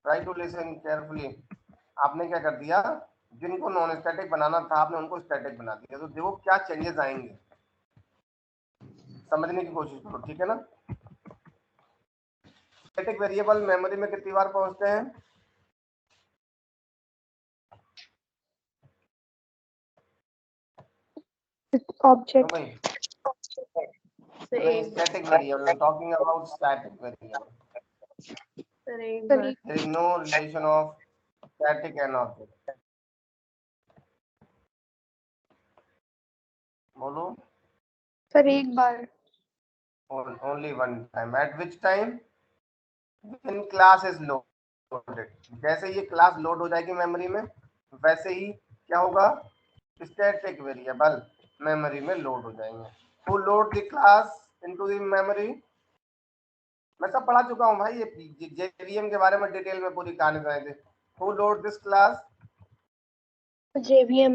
Try to listen carefully. आपने क्या कर दिया, जिनको नॉन स्टैटिक बनाना था आपने उनको स्टैटिक बना दिया, तो देखो क्या चेंजेस आएंगे, समझने की कोशिश करो, ठीक है ना। स्टैटिक वेरिएबल मेमोरी में कितनी बार पहुंचते हैं? ऑब्जेक्ट भाई नहीं, static variable, talking about static variable, there is no relation of static and object। बोलो। सर एक बार। only one time, at which time, when class is loaded। जैसे ये क्लास लोड हो जाएगी मेमोरी में, वैसे ही क्या होगा, स्टैटिक वेरिएबल मेमोरी में लोड हो जाएंगे। who load the class into the memory। मैं सब पढ़ा चुका हूँ भाई, ये जेवीएम के बारे में डिटेल में पूरी कहानी सुनाई थी। who load this class, JVM।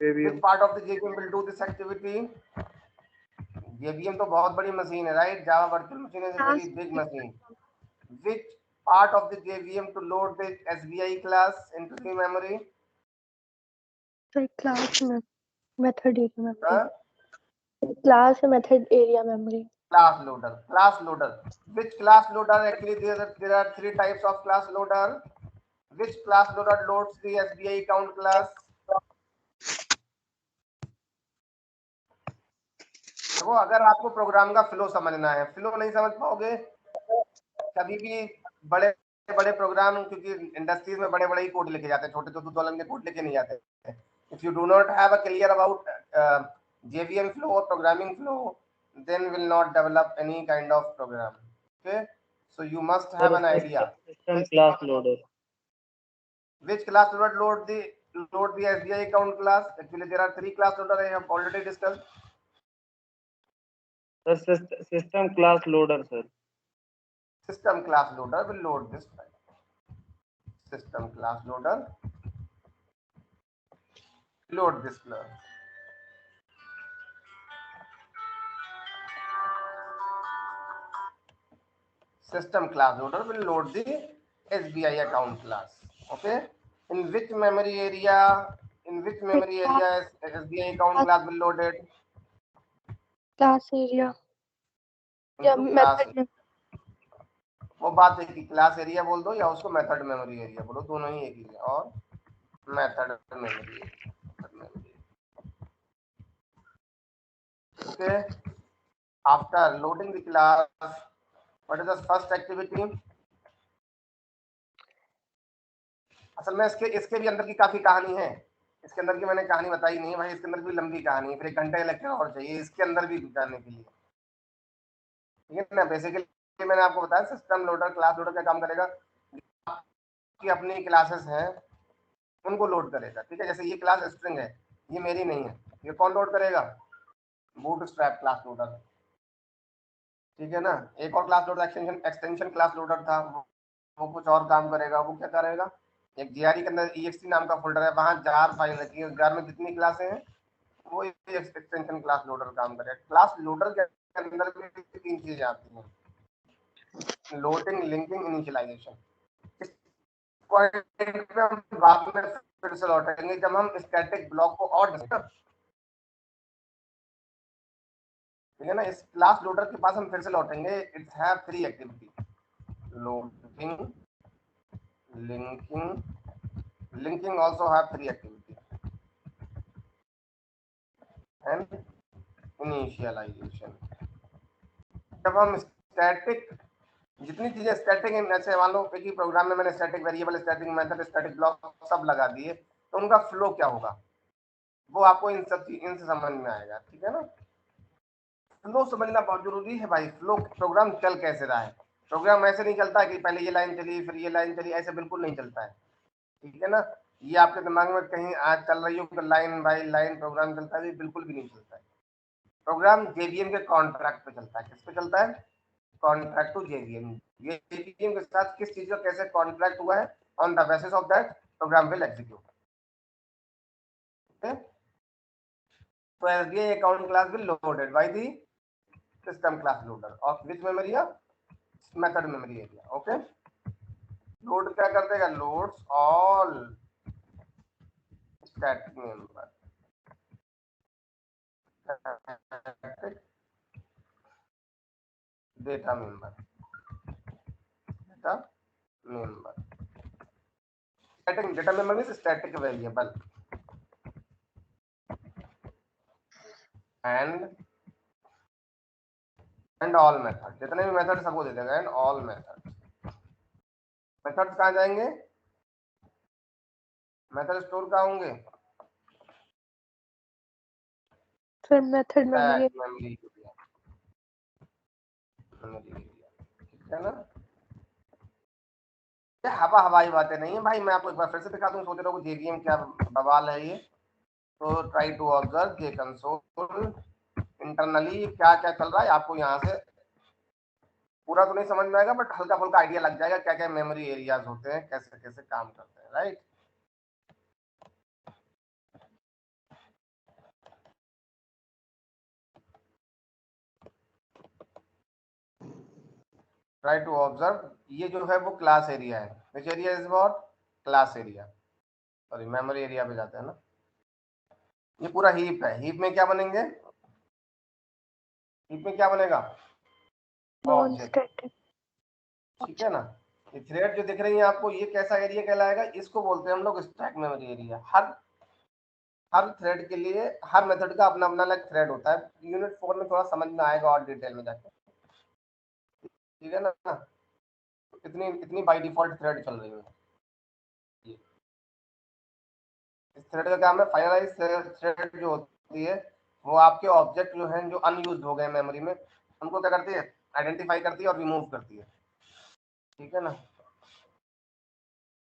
which part of the JVM will do this activity। JVM तो बहुत बड़ी मशीन है, right, Java virtual machine is a very big machine. which part of the JVM to load the SBI class into the memory। Sir class में method area memory. Huh? Class method area memory. class loader, class loader, which class loader, actually there are three types of class loader। which class loader loads the SBI account class। देखो अगर आपको programme का flow समझना है, flow नहीं समझ पाओगे कभी भी, बड़े बड़े प्रोग्राम, क्योंकि इंडस्ट्रीज में बड़े बड़े ही कोड लिखे जाते हैं, छोटे छोटे कॉलम के कोड लिखे नहीं जाते। If you do not have a clear about JVM flow or programming flow, then will not develop any kind of program। okay, so you must have an idea System class loader। which class load the SBI account class। Actually there are three class loader I have already discussed। Sir, system class loader sir। system class loader will load this file। system class loader load this class। system class loader will load the SBI account class। okay, in which memory area SBI account class will loaded। Class area या method में। वो बात है कि class area बोल दो या उसको मेथड मेमोरी एरिया बोलो, दोनों ही एक ही है। और method memory okay. After loading the class, what is the first activity. असल में इसके भी अंदर की काफी कहानी है, इसके अंदर की मैंने कहानी बताई नहीं है भाई, इसके अंदर भी लंबी कहानी है, फिर 1 घंटे का लेक्चर और चाहिए इसके अंदर भी जानने के लिए, ठीक है ना। बेसिकली मैंने आपको बताया सिस्टम लोडर क्लास लोडर क्या काम करेगा, कि अपनी क्लासेस हैं उनको लोड करेगा, ठीक है। जैसे ये क्लास स्ट्रिंग है, ये मेरी नहीं है, ये कौन लोड करेगा, बूटस्ट्रैप क्लास लोडर, ठीक है ना। एक और class loader extension class loader था, वो कुछ और काम करेगा। वो क्या करेगा, एक जीआरई के अंदर ext नाम का फोल्डर है, वहां जार फाइल रहती है, उस जार में जितनी क्लासें हैं वो एक्सटेंशन क्लास लोडर काम करेगा। क्लास लोडर के अंदर भी 3 चीजें आती हैं, लोडिंग, लिंकिंग, इनिशियलाइजेशन। इस पॉइंट पे हम बाद में फिर से लौटेंगे जब हम स्टैटिक ब्लॉक को और डिस्कस, ठीक है ना। इस क्लास लोडर के पास हम फिर से लौटेंगे। It's have 3 activity, loading, linking also have 3 activity and initialization। जब हम स्टैटिक, जितनी चीजें स्टैटिक, जैसे मान लो कि प्रोग्राम में मैंने static variable, static method, static block सब लगा दिए, तो उनका फ्लो क्या होगा वो आपको इनसे समझ में आएगा, ठीक है ना। फ्लो समझना बहुत जरूरी है भाई। फ्लो, प्रोग्राम चल कैसे रहा है। प्रोग्राम ऐसे नहीं चलता कि पहले ये लाइन चली फिर ये लाइन चली, ऐसे बिल्कुल नहीं चलता है, ठीक है ना। ये आपके दिमाग में कहीं आज चल रही हो तो लाइन बाय लाइन प्रोग्राम चलता है, बिल्कुल भी नहीं चलता है। प्रोग्राम जेवीएम के कॉन्ट्रैक्ट पे चलता है। किस पे चलता है, कॉन्ट्रैक्ट टू जेवीएम। ये जेवीएम के साथ किस चीज का कैसे कॉन्ट्रैक्ट हुआ है, on the basis of that program will execute. Okay, तो SBI account class will loaded by the system class loader of which memory, method memory area. Okay, load क्या कर देगा, loads all static member, data member, data member, static data member means static variable and all method, जितने भी method सबको दे देगा, and all method. Method कहाँ जाएंगे, method store कहाँ होंगे, sir method memory, memory area, ठीक है ना। ये हवाई बातें नहीं है भाई, मैं आपको एक बार फिर से दिखा दूं, सोच रहा हूँ जेवीएम क्या बवाल है ये। तो try to observe J console internally क्या क्या चल रहा है, आपको यहाँ से पूरा तो नहीं समझ में आएगा बट हल्का फुल्का आइडिया लग जाएगा क्या क्या मेमोरी एरियाज होते हैं, कैसे कैसे काम करते हैं, राइट। ट्राई टू ऑब्जर्व, ये जो है वो क्लास एरिया है, which area is what, class area, sorry memory area पे जाते हैं ना। ये पूरा हीप है, हीप में क्या बनेंगे, हीप में क्या बनेगा, नॉन ऑब्जेक्ट, स्टैटिक, ठीक है ना। ये थ्रेड जो दिख रही है आपको, ये कैसा एरिया कहलाएगा, इसको बोलते हैं हम लोग स्टैक मेमोरी एरिया। हर थ्रेड के लिए, हर मेथड का अपना अपना अलग थ्रेड होता है, यूनिट 4 में थोड़ा समझ में आएगा और डिटेल में जाके, ठीक है ना। इतनी इतनी बाय डिफॉल्ट थ्रेड चल रही है। इस थ्रेड का काम है, फाइनलाइज थ्रेड जो होती है वो आपके ऑब्जेक्ट जो हैं जो अनयूज्ड हो गए मेमोरी में, उनको क्या करती है, आइडेंटिफाई करती है और रिमूव करती है, ठीक है ना।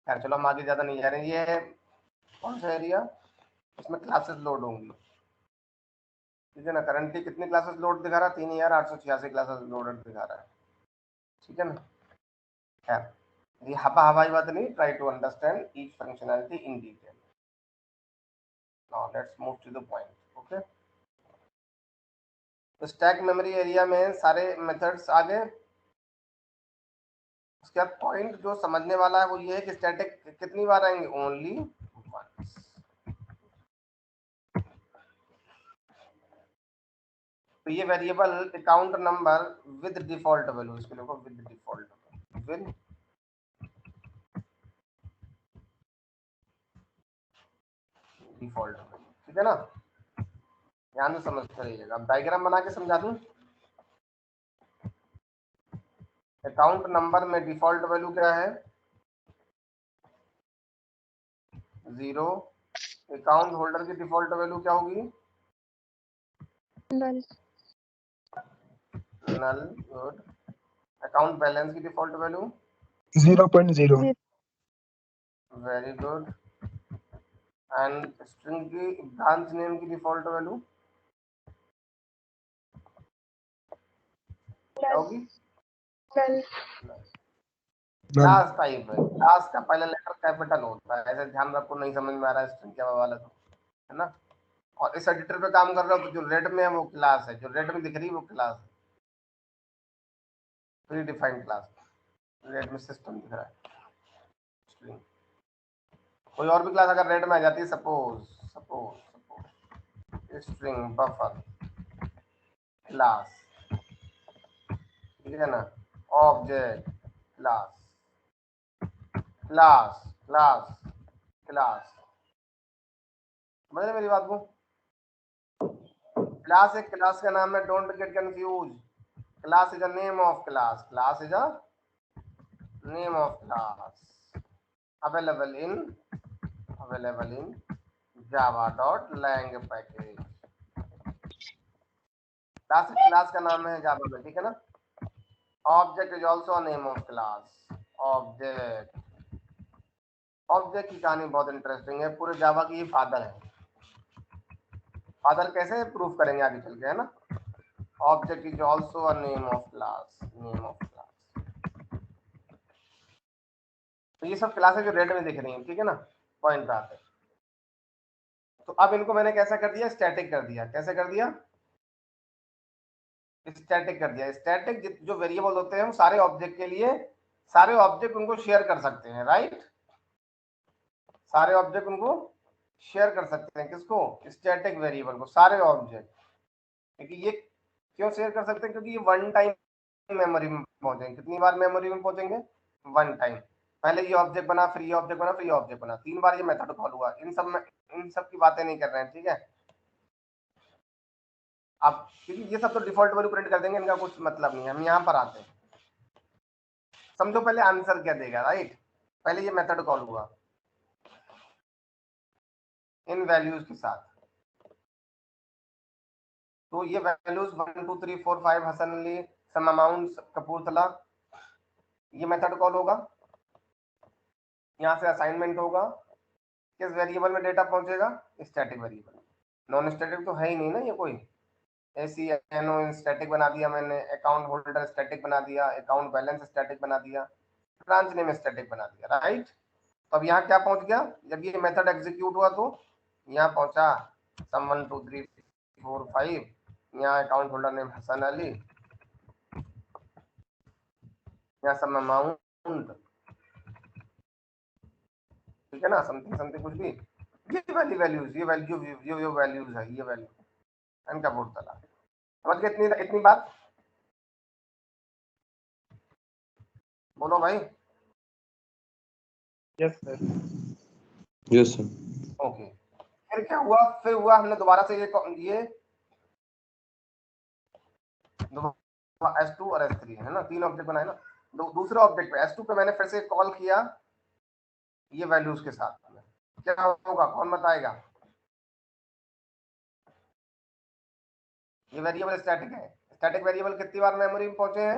खैर चलो हम आगे ज्यादा नहीं जा रहे हैं। ये है कौन सा एरिया, इसमें क्लासेस लोड होंगी, ठीक है ना। करंटली कितनी क्लासेस लोड दिखा रहा है, 3886 क्लासेस लोडेड दिखा रहा है, ठीक है ना। खैर ये हवाई बात नहीं, try to understand each functionality in detail. Now let's move to the point, okay. तो स्टैक मेमोरी एरिया में सारे मेथड्स आ गए। उसके बाद पॉइंट जो समझने वाला है वो ये है कि स्टैटिक कितनी बार आएंगे, ओनली वंस। तो ये variable account number with default value, इसको लिखो विद डिफॉल्ट, विद डिफॉल्ट, ठीक है ना। ध्यान से समझते रहिएगा। अब डायग्राम बना के समझा दूं। अकाउंट नंबर में डिफॉल्ट वैल्यू क्या है, 0। अकाउंट होल्डर की डिफॉल्ट वैल्यू क्या होगी, नल, नल, गुड। अकाउंट बैलेंस की default value 0.0, very good. And string की ब्रांच नेम की डिफॉल्ट वैल्यू क्या होगी, नल, क्लास टाइप है, क्लास का पहला लेटर कैपिटल होता है, ऐसे ध्यान रखो, नहीं समझ में आ रहा है स्ट्रिंग क्या वाला तो, है ना। और इस एडिटर पे काम कर रहे हो तो जो रेड में है वो क्लास है, जो रेड में दिख रही है वो क्लास है, प्री डिफाइंड क्लास, रेड में सिस्टम दिख रहा है, स्ट्रिंग। कोई और भी क्लास अगर रेड में आ जाती है, सपोज स्ट्रिंग बफर क्लास, ठीक है ना, object class, class class class, समझ रहे मेरी बात को। क्लास एक क्लास का नाम है, don't get confuse. Class is a name of class, class is a name of class, available in java.lang package. Class का नाम है जावा में, ठीक है ना। Object is also a name of class, object की कहानी बहुत इंटरेस्टिंग है, पूरे जावा की ये फादर है। फादर कैसे प्रूफ करेंगे आगे चल के, है ना। Object is also a name of class, तो ये सब क्लासेस जो रेड में दिख रही हैं, ठीक है ना। पॉइंट पे आते हैं। तो अब इनको मैंने कैसा कर दिया, स्टैटिक कर दिया। कैसे कर दिया, स्टैटिक कर दिया। स्टैटिक जो वेरिएबल होते हैं वो सारे ऑब्जेक्ट के लिए सारे ऑब्जेक्ट उनको शेयर कर सकते हैं, राइट। सारे ऑब्जेक्ट उनको शेयर कर सकते हैं, किसको? स्टैटिक वेरिएबल को, सारे ऑब्जेक्ट। क्योंकि ये क्यों शेयर कर सकते हैं? क्योंकि ये वन टाइम मेमोरी में पहुंचेंगे। कितनी बार मेमोरी में पहुंचेंगे? One time. पहले ये ऑब्जेक्ट बना, फिर ये ऑब्जेक्ट बना, फिर ये ऑब्जेक्ट बना, 3 बार ये मेथड कॉल हुआ। इन सब की बातें नहीं कर रहे हैं, ठीक है। अब क्योंकि ये सब तो डिफॉल्ट वैल्यू प्रिंट कर देंगे, इनका कुछ मतलब नहीं है। हम यहाँ पर आते हैं, समझो पहले आंसर क्या देगा, राइट। पहले ये मेथड कॉल हुआ इन वैल्यूज के साथ, तो ये values 1 2 3 4 5 Hasan Ali, some amount Kapurthala, ये मेथड कॉल होगा। यहाँ से असाइनमेंट होगा, किस वेरिएबल में डेटा पहुंचेगा? Static variable. नॉन स्टैटिक तो है ही नहीं ना ये कोई। ACNO स्टैटिक बना दिया मैंने, अकाउंट होल्डर स्टैटिक बना दिया, अकाउंट बैलेंस स्टैटिक बना दिया, ब्रांच नेम स्टैटिक बना दिया, राइट। तो अब यहाँ क्या पहुंच गया? जब ये मेथड एग्जीक्यूट हुआ तो यहाँ पहुंचा सम 1 2 3 4 5, यहाँ account holder name Hasan Ali, यहाँ सम अमाउंट, ठीक है ना, समथिंग समथिंग कुछ भी, ये वाली वैल्यूज, ये वैल्यू, ये वैल्यूज है, ये वैल्यू इनका बोर्ड तला। समझ गए इतनी बात? बोलो भाई। Yes sir. Yes sir. Okay, फिर क्या हुआ? फिर हुआ हमने दोबारा से ये S2 और S3 है ना, 3 ऑब्जेक्ट बनाए ना। दूसरे ऑब्जेक्ट पे S2 पे मैंने फिर से कॉल किया ये वैल्यूज के साथ में। क्या होगा, कौन बताएगा? ये वेरिएबल स्टैटिक है। स्टैटिक वेरिएबल कितनी बार मेमोरी में पहुंचे हैं?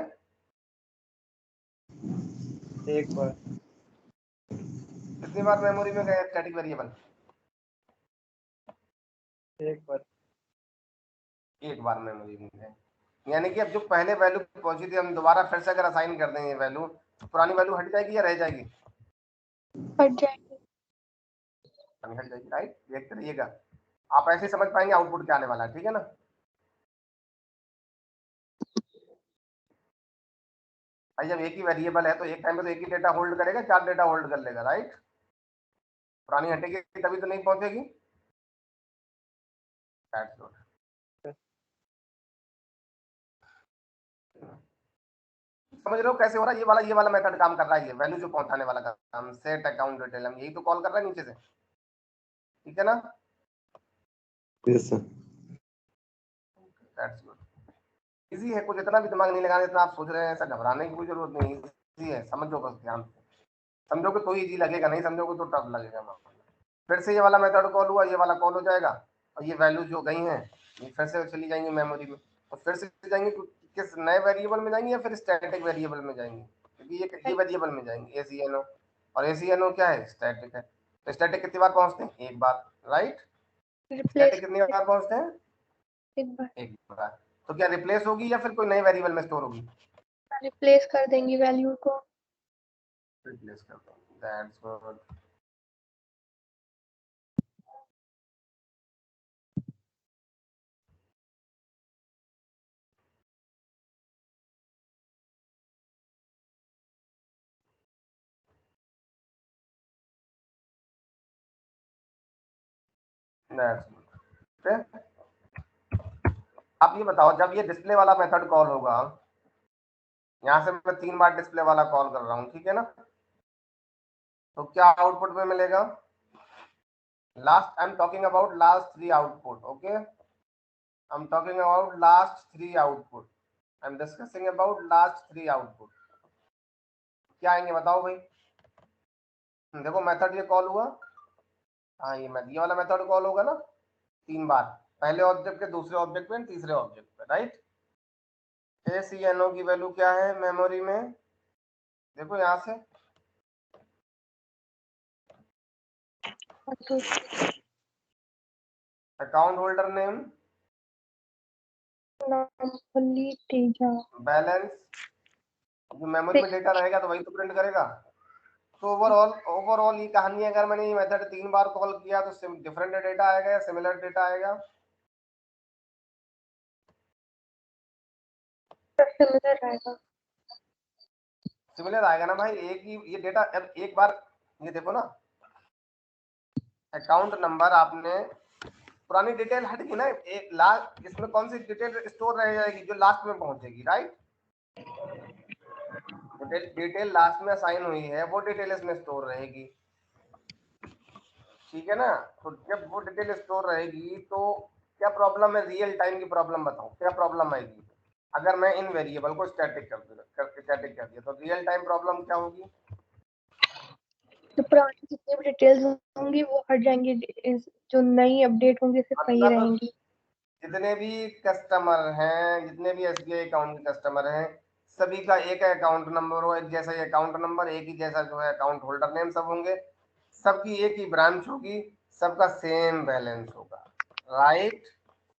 एक बार। कितनी बार मेमोरी में गए स्टैटिक वेरिएबल? एक बार। एक बार मेमोरी में गए। यानी कि अब जो पहले वैल्यू पहुंची थी, हम दोबारा फिर से अगर असाइन कर देंगे वैल्यू, तो पुरानी वैल्यू हट जाएगी या रह जाएगी? हट जाएगी। हट जाएगी, राइट। देखते रहिएगा, आप ऐसे समझ पाएंगे आउटपुट क्या आने वाला है, ठीक है ना। भाई जब एक ही वेरिएबल है तो एक टाइम पे तो एक ही डेटा होल्ड करेगा, 4 डेटा होल्ड कर लेगा, राइट। पुरानी हटेगी तभी तो नहीं पहुंचेगी। That's good. समझ रहे हो कैसे हो रहा है? ये वाला मेथड काम कर रहा है, ये वैल्यू जो पहुंचाने वाला काम, सेट अकाउंट डिटेल, हम यही तो कॉल कर रहे हैं नीचे से, ठीक है ना। Yes sir. That's good, easy है, कुछ इतना भी दिमाग नहीं लगाना जितना आप सोच रहे हैं। ऐसा घबराने की कोई जरूरत नहीं, इजी है, समझो बस ध्यान से। समझोगे तो इजी लगेगा, नहीं समझोगे तो टफ लगेगा। फिर से ये वाला मेथड कॉल हुआ, ये वाला कॉल हो जाएगा, और ये वैल्यू जो गई हैं ये फिर से चली जाएंगी मेमोरी में, और फिर से जाएंगे किस नए वेरिएबल में जाएंगे या फिर स्टैटिक वेरिएबल में जाएंगे? क्योंकि ये वेरिएबल में जाएंगे ACNO, और ACNO क्या है? स्टैटिक है। तो स्टैटिक कितनी बार पहुंचते हैं? एक बार, राइट। रिप्लेस स्टैटिक कितनी बार पहुंचते हैं? एक बार। एक बार। तो क्या रिप्लेस होगी या फिर कोई नए वेरिएबल में स्टोर होगी? रिप्लेस कर देंगी वैल्यू को। रिप्लेस कर देंगे, दैट्स गुड। That's good. आप ये बताओ, जब ये डिस्प्ले वाला मेथड कॉल होगा, यहाँ से मैं 3 बार डिस्प्ले वाला कॉल कर रहा हूँ, ठीक है ना, तो क्या आउटपुट में मिलेगा? Last, I am talking about last 3 output, okay. I am talking about last 3 output, I am discussing about last 3 output. क्या आएंगे बताओ भाई? देखो मेथड ये कॉल हुआ, हाँ ये वाला मेथड कॉल होगा ना 3 बार, पहले ऑब्जेक्ट के, दूसरे ऑब्जेक्ट पे, तीसरे ऑब्जेक्ट पे, राइट। ACNO की वैल्यू क्या है मेमोरी में? देखो यहाँ से अकाउंट होल्डर नेम, नामफली तेजा। बैलेंस, जो मेमोरी में डेटा रहेगा तो वही तो प्रिंट करेगा। तो ओवरऑल ये कहानी है, अगर मैंने ये मेथड 3 बार कॉल किया तो डिफरेंट डेटा आएगा या सिमिलर डेटा आएगा? सिमिलर आएगा। सिमिलर आएगा ना भाई, एक ही ये डेटा। अब एक बार ये देखो ना, अकाउंट नंबर आपने पुरानी डिटेल हटेगी ना, एक लास्ट इसमें कौन सी डिटेल स्टोर रह जाएगी, जो लास्ट में पहुंचेगी, राइट। डिटेल लास्ट में असाइन हुई है वो डिटेल इसमें स्टोर रहेगी, ठीक है ना। तो जब वो डिटेल स्टोर रहेगी तो क्या प्रॉब्लम है, रियल टाइम की प्रॉब्लम बताओ, क्या प्रॉब्लम आएगी अगर मैं इन वेरिएबल को स्टैटिक स्टैटिक कर दिया, तो रियल टाइम प्रॉब्लम क्या होगी। तो पुरानी जितनी भी डिटेल्स होंगी वो हट जाएंगी, जो नई अपडेट होंगी सिर्फ वही मतलब रहेंगी। जितने भी कस्टमर हैं, जितने भी एसबीआई अकाउंट के कस्टमर हैं, सभी का एक अकाउंट नंबर हो, एक जैसा अकाउंट नंबर, एक ही जैसा जो है अकाउंट होल्डर नेम सब होंगे, सबकी एक ही ब्रांच होगी, सबका सेम बैलेंस होगा, राइट।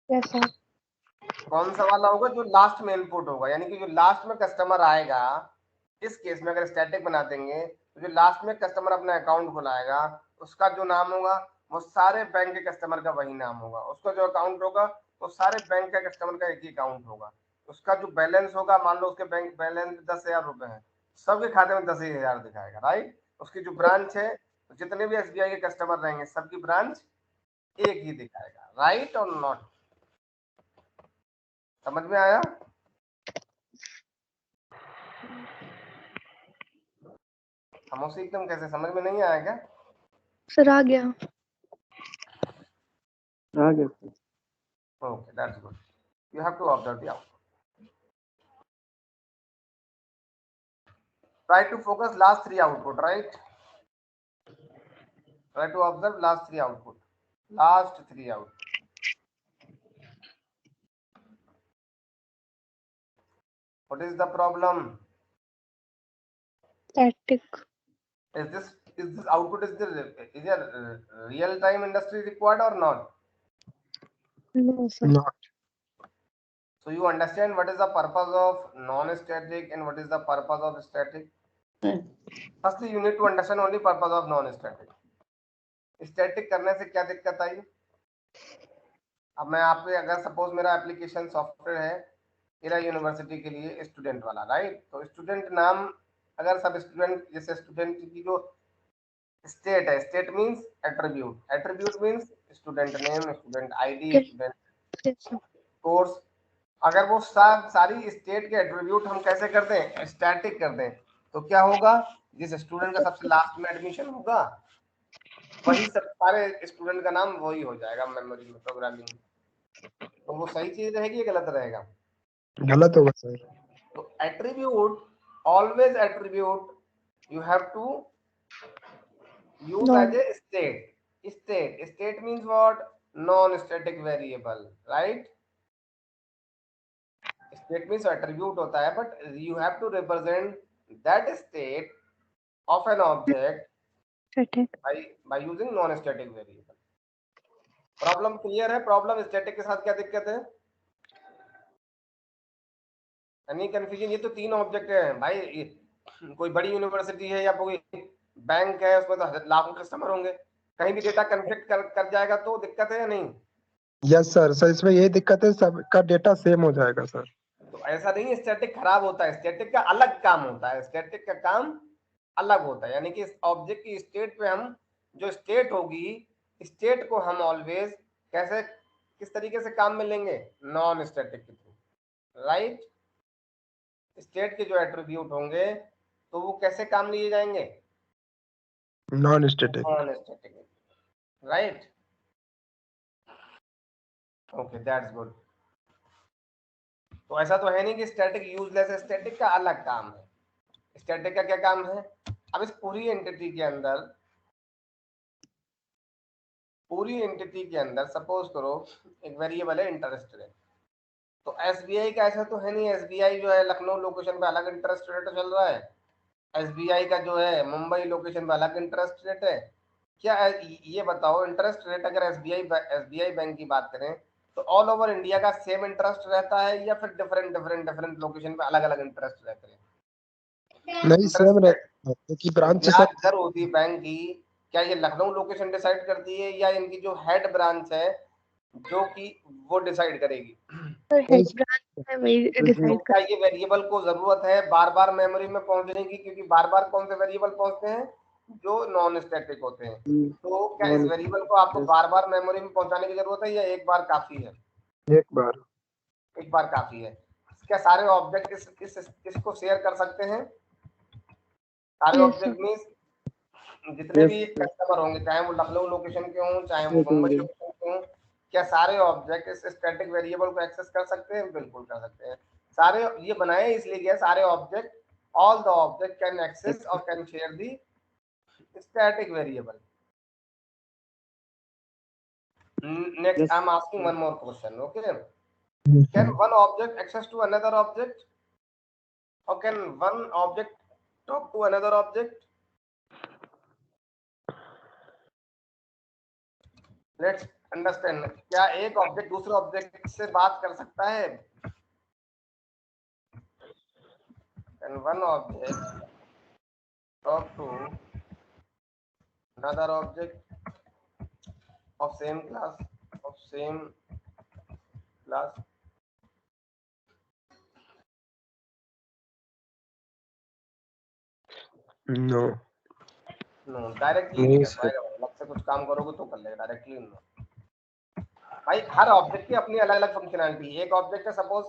Yes sir. कौन सा वाला होगा, जो लास्ट में इनपुट होगा, यानी कि जो लास्ट में कस्टमर आएगा, इस केस में अगर स्टैटिक बना देंगे तो जो लास्ट में कस्टमर अपना अकाउंट खुलाएगा उसका जो नाम होगा वो सारे बैंक के कस्टमर का वही नाम होगा, उसका जो अकाउंट होगा वो सारे बैंक के कस्टमर का एक ही अकाउंट होगा, उसका जो बैलेंस होगा, मान लो उसके बैंक बैलेंस 10,000 रुपए है, सबके खाते में 10,000 दिखाएगा, राइट। उसकी जो ब्रांच है, जितने भी एसबीआई के कस्टमर रहेंगे सबकी ब्रांच एक ही दिखाएगा, राइट और नॉट। समझ में आया। खामोशी एकदम, कैसे समझ में नहीं आया क्या। सर आ गया। आ गया sir. Okay, that's good. You have to observe the output. Try to focus last three output, right? Try to observe last three output. Last three output. What is the problem? Static. Is this output is there real time industry required or not? No sir. Not. So you understand what is the purpose of non-static and what is the purpose of static? Firstly, you need to understand only purpose of non-static. Static करने से क्या दिक्कत आई। अब मैं आप पे अगर suppose मेरा एप्लीकेशन सॉफ्टवेयर है मेरा यूनिवर्सिटी के लिए स्टूडेंट वाला, राइट। तो स्टूडेंट नाम अगर सब स्टूडेंट, जैसे स्टूडेंट की जो स्टेट है, state means attribute, attribute means student name, student ID, student course. अगर वो सारी स्टेट के एट्रीब्यूट हम कैसे कर दें, स्टैटिक कर दें, तो क्या होगा, जिस स्टूडेंट का सबसे लास्ट में एडमिशन होगा वही सब सारे स्टूडेंट का नाम वही हो जाएगा मेमोरी में, प्रोग्रामिंग में। तो वो सही चीज रहेगी या गलत रहेगा। गलत होगा सर। तो attribute, always attribute you have to use as a state means what, non-static variable, right। state means attribute होता है, but you have to represent that state of an object Static. by using non-static variable। Problem clear है। Problem static के साथ क्या दिक्कत है, any confusion. ये तो तीन ऑब्जेक्ट है भाई, कोई बड़ी यूनिवर्सिटी है या कोई बैंक है, उसमें तो लाखों कस्टमर होंगे, कहीं भी डेटा कन्फ्लिक्ट कर जाएगा तो दिक्कत है या नहीं। Yes sir. सर इसमें यही दिक्कत है, सबका डेटा सेम हो जाएगा सर। तो ऐसा नहीं है स्टैटिक खराब होता है, स्टैटिक का अलग काम होता है, स्टैटिक का काम अलग होता है। यानी कि इस ऑब्जेक्ट की स्टेट पे हम, जो स्टेट होगी, स्टेट को हम ऑलवेज कैसे, किस तरीके से काम में लेंगे, नॉन स्टैटिक के थ्रू, राइट। स्टेट के जो एट्रीब्यूट होंगे तो वो कैसे काम लिए जाएंगे, non static. Non static, right. Okay, that's good. तो ऐसा तो है नहीं कि स्टैटिक यूजलेस है, स्टैटिक का अलग काम है। स्टैटिक का क्या काम है, अब इस पूरी एंटिटी के अंदर सपोज करो एक वेरिएबल है इंटरेस्ट रेट। तो एसबीआई का ऐसा तो है नहीं, एसबीआई जो है लखनऊ लोकेशन पे अलग इंटरेस्ट रेट चल रहा है, एसबीआई का जो है मुंबई लोकेशन पे अलग इंटरेस्ट रेट है। क्या ये बताओ, इंटरेस्ट रेट अगर एसबीआई बैंक की बात करें तो ऑल ओवर इंडिया का सेम इंटरेस्ट रहता है या फिर डिफरेंट लोकेशन पे अलग अलग इंटरेस्ट रहते हैं। नहीं सेम रहता है, क्योंकि ब्रांच ब्याज दर होती है बैंक की, क्या ये लखनऊ लोकेशन डिसाइड करती है या इनकी जो हेड ब्रांच है जो कि वो डिसाइड करेगी। सर हेड ब्रांच है वही तो डिसाइड क्या ये वेरिएबल को जरूरत है बार बार मेमोरी में पहुंचने की, क्योंकि बार बार कौन से वेरिएबल पहुंचते हैं जो नॉन स्टैटिक होते हैं। तो क्या इस वेरिएबल को आपको बार बार मेमोरी में पहुंचाने की जरूरत है या एक बार काफी है? एक बार। एक बार काफी है। क्या सारे ऑब्जेक्ट इसको शेयर कर सकते हैं? सारे Yes, ऑब्जेक्ट मींस जितने Yes, भी sir. कस्टमर होंगे, चाहे वो लखनऊ लोकेशन के हों चाहे वो मुंबई लोकेशन के हों, क्या सारे ऑब्जेक्ट इस स्टैटिक वेरिएबल को एक्सेस कर सकते हैं? बिल्कुल कर सकते हैं। सारे ये बनाए इसलिए गया, सारे object, all the object can access और can share the static variable. Next, Yes. I'm asking one more question. Okay, Yes, can sir. one object access to another object, or can one object talk to another object? Let's understand. क्या एक object दूसरे object से बात कर सकता है? Can one object talk to another object of same class? No. No, directly नहीं कर पाएगा। अलग से कुछ काम करोगे तो कर लेगा, डायरेक्टली नो। भाई हर ऑब्जेक्ट की अपनी अलग अलग फंक्शनैलिटी है। एक ऑब्जेक्ट है सपोज,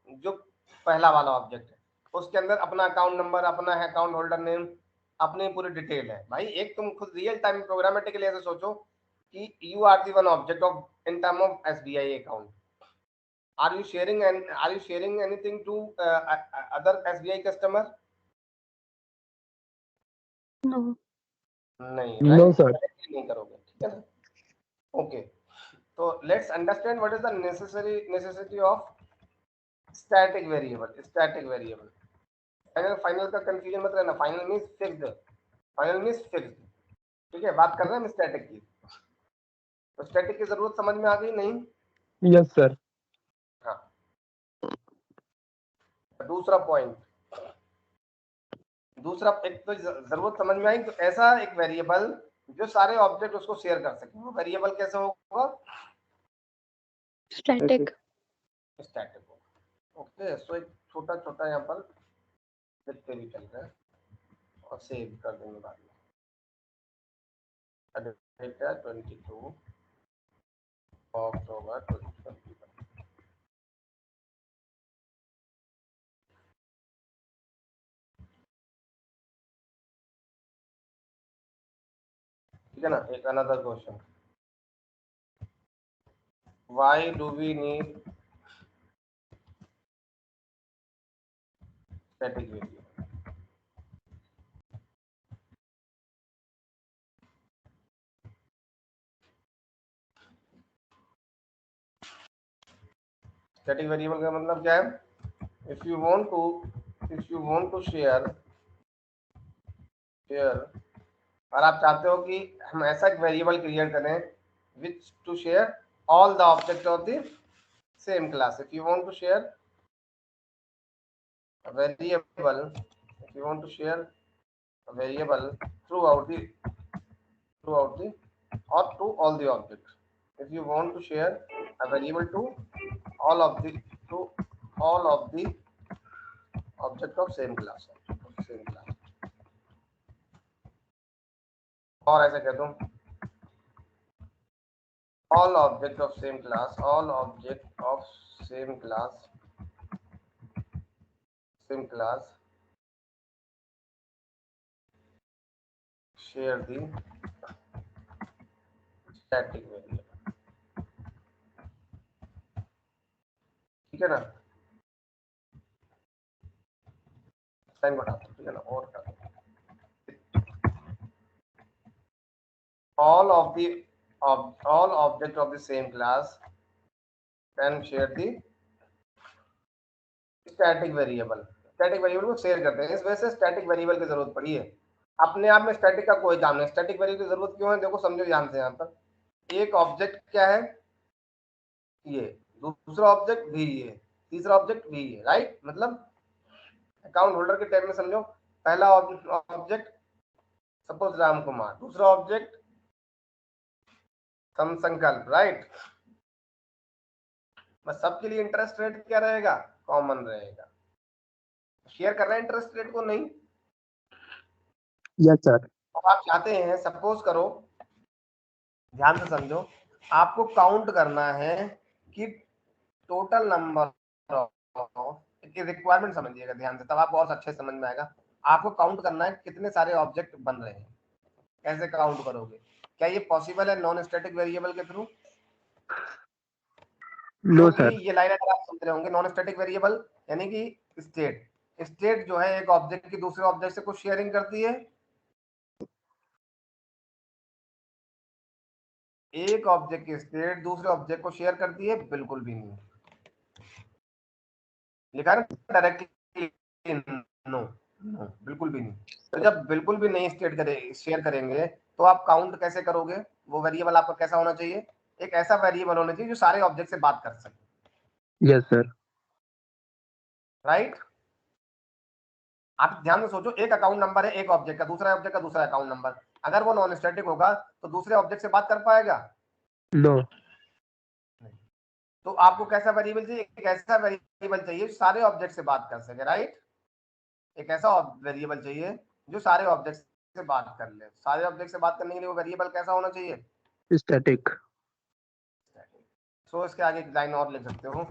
जो पहला वाला ऑब्जेक्ट है, उसके अंदर अपना अकाउंट नंबर, अपना है अकाउंट होल्डर नेम, अपनी पूरी डिटेल है। भाई एक तुम खुद रियल टाइम प्रोग्रामेटिकली ऐसे सोचो कि you are the one object of in term of SBI account. Are you sharing anything to other SBI customer? no. नहीं, No, राइट? sir. नहीं करोगे, ठीक है ना? ओके, तो let's understand what is the necessity of static variable. Final का confusion मत रहना। Final means fixed. ठीक है, बात कर रहे हैं हम स्टैटिक की। तो स्टैटिक की जरूरत समझ में आ गई नहीं? Yes, sir. हाँ। दूसरा पॉइंट, एक तो जरूरत समझ में आई, तो ऐसा एक वेरिएबल जो सारे ऑब्जेक्ट उसको शेयर कर सके, वो वेरिएबल कैसे होगा? Static. स्टैटिक होगा। ओके, सो एक छोटा छोटा यहाँ पर लिखते भी चल रहा है और सेव कर देंगे बाद में। 22 अक्टूबर 2021। ठीक है ना? एक another question, why do we need static variable? Static variable का मतलब क्या है? If you want to share, और आप चाहते हो कि हम ऐसा एक वेरिएबल क्रिएट करें which to share all the object of the same class. If you want to share a variable, if you want to share a variable throughout the or to all the objects, if you want to share a variable to all of the object of same class, और ऐसे कह दूं all object of same class share the static variable। ठीक है ना? Sign बढ़ा दो, ठीक है ना? और कर all object of the same class can share the static variable। Static variable को शेयर करते हैं, इस वजह से स्टैटिक वेरिएबल की जरूरत पड़ी है। अपने आप में स्टैटिक का कोई काम नहीं। स्टैटिक वेरिएबल की जरूरत क्यों है? देखो समझो ध्यान से। यहाँ पर एक ऑब्जेक्ट क्या है, ये, दूसरा ऑब्जेक्ट भी ये, तीसरा ऑब्जेक्ट भी ये, राइट? मतलब अकाउंट होल्डर के टैब में समझो, पहला ऑब्जेक्ट सपोज राम कुमार, दूसरा ऑब्जेक्ट संकल्प, राइट? बस सबके लिए इंटरेस्ट रेट क्या रहेगा, कॉमन रहेगा। शेयर कर रहे हैं इंटरेस्ट रेट को, नहीं? Yes sir. अब आप चाहते हैं, सपोज करो, ध्यान से समझो, आपको काउंट करना है कि टोटल नंबर की रिक्वायरमेंट समझिएगा ध्यान से, तब आपको और अच्छे समझ में आएगा। आपको काउंट करना है कितने सारे ऑब्जेक्ट बन रहे हैं। कैसे काउंट करोगे? क्या ये पॉसिबल है नॉन स्टैटिक वेरिएबल के थ्रू? नो क्योंकि सर। ये लाइन अगर आप समझ रहे होंगे, नॉन स्टैटिक वेरिएबल यानी कि स्टेट जो है एक ऑब्जेक्ट की दूसरे ऑब्जेक्ट से कुछ शेयरिंग करती है। एक ऑब्जेक्ट की स्टेट दूसरे ऑब्जेक्ट को शेयर करती है? बिल्कुल भी नहीं। लिखा है डायरेक्टली नो, बिल्कुल भी नहीं। तो जब बिल्कुल भी नहीं शेयर करेंगे तो आप काउंट कैसे करोगे? वो वेरिएबल आपका कैसा होना चाहिए? एक ऐसा वेरिएबल होना चाहिए जो सारे ऑब्जेक्ट से बात कर सके। Yes sir. राइट? आप ध्यान से सोचो, एक अकाउंट नंबर है एक ऑब्जेक्ट का, दूसरा ऑब्जेक्ट का दूसरा अकाउंट नंबर, अगर वो नॉन स्टैटिक होगा तो दूसरे ऑब्जेक्ट से बात कर पाएगा? नो। तो आपको कैसा वेरिएबल चाहिए? एक ऐसा वेरिएबल चाहिए जो सारे ऑब्जेक्ट से बात कर सके। राइट? एक ऐसा वेरिएबल चाहिए जो सारे ऑब्जेक्ट से बात कर ले। सारे ऑब्जेक्ट से बात करने के लिए वो वेरिएबल कैसा होना चाहिए? स्टैटिक। सो इसके आगे एक लाइन और लिख सकते हो,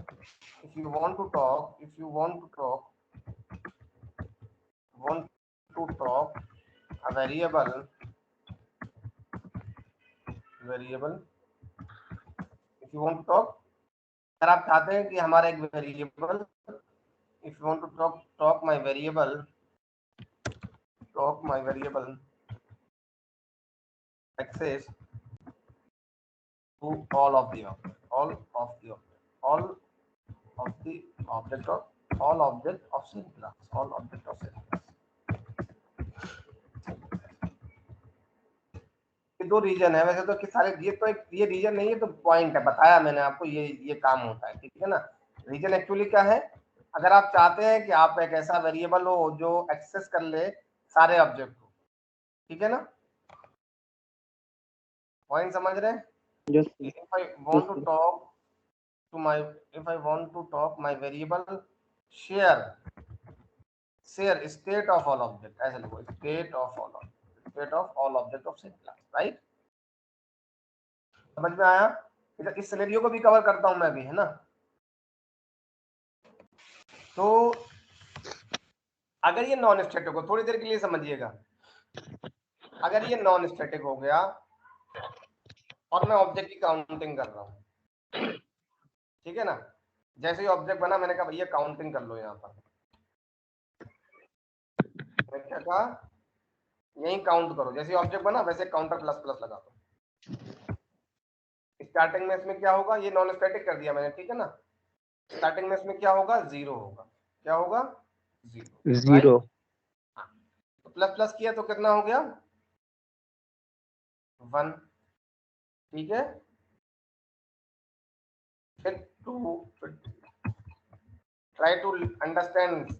if you want to talk a variable if you want to talk, अगर आप चाहते हैं कि हमारा एक variable, if you want to talk my variable access to all of the object of same class, दो रीजन है वैसे तो कि सारे ये तो एक ये रीजन नहीं है, तो पॉइंट है, बताया मैंने आपको, ये काम होता है। ठीक है ना? रीजन एक्चुअली क्या है? अगर आप चाहते हैं कि आप एक ऐसा वेरिएबल हो जो एक्सेस कर ले सारे ऑब्जेक्ट को। ठीक है ना? पॉइंट समझ रहे हैं? Yes, if I want to talk my variable share state of all object, ऐसे लिखो, state of all object of same class। Right? समझ में आया? इस सिनेरियो को भी कवर करता हूं मैं भी, है ना? तो अगर ये नॉन स्टैटिक हो, थोड़ी देर के लिए समझिएगा, अगर ये नॉन स्टैटिक हो गया और मैं ऑब्जेक्ट की काउंटिंग कर रहा हूं, ठीक है ना? जैसे ही ऑब्जेक्ट बना मैंने कहा भैया काउंटिंग कर लो, यहाँ पर मैंने क्या कहा, यही काउंट करो। जैसे ऑब्जेक्ट बना वैसे काउंटर प्लस प्लस लगा दो। स्टार्टिंग में इसमें क्या होगा, ये नॉन स्टैटिक कर दिया मैंने, ठीक है ना? स्टार्टिंग में इसमें क्या होगा, जीरो होगा। क्या होगा? जीरो। तो प्लस प्लस किया तो कितना हो गया, 1। ठीक है? फिर 2। Try to understand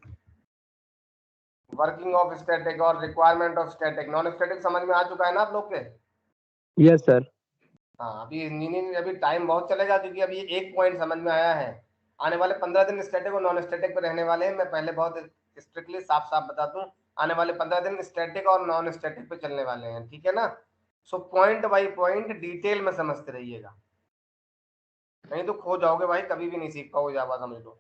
working of static और requirement of static. Non static समझ में आ चुका है ना आप लोग के? Yes sir. हाँ, अभी टाइम बहुत चलेगा क्योंकि अभी एक पॉइंट समझ में आया है। आने वाले 15 दिन स्टैटिक और नॉन स्टैटिक पे रहने वाले हैं। मैं पहले बहुत स्ट्रिक्टली साफ साफ बता दूं, आने वाले 15 दिन स्टैटिक और नॉन स्टैटिक पे चलने वाले हैं। ठीक है ना? So point by point detail में समझते रहिएगा, नहीं तो खो जाओगे भाई, कभी भी नहीं सीख पाओगे जावा, समझ लो।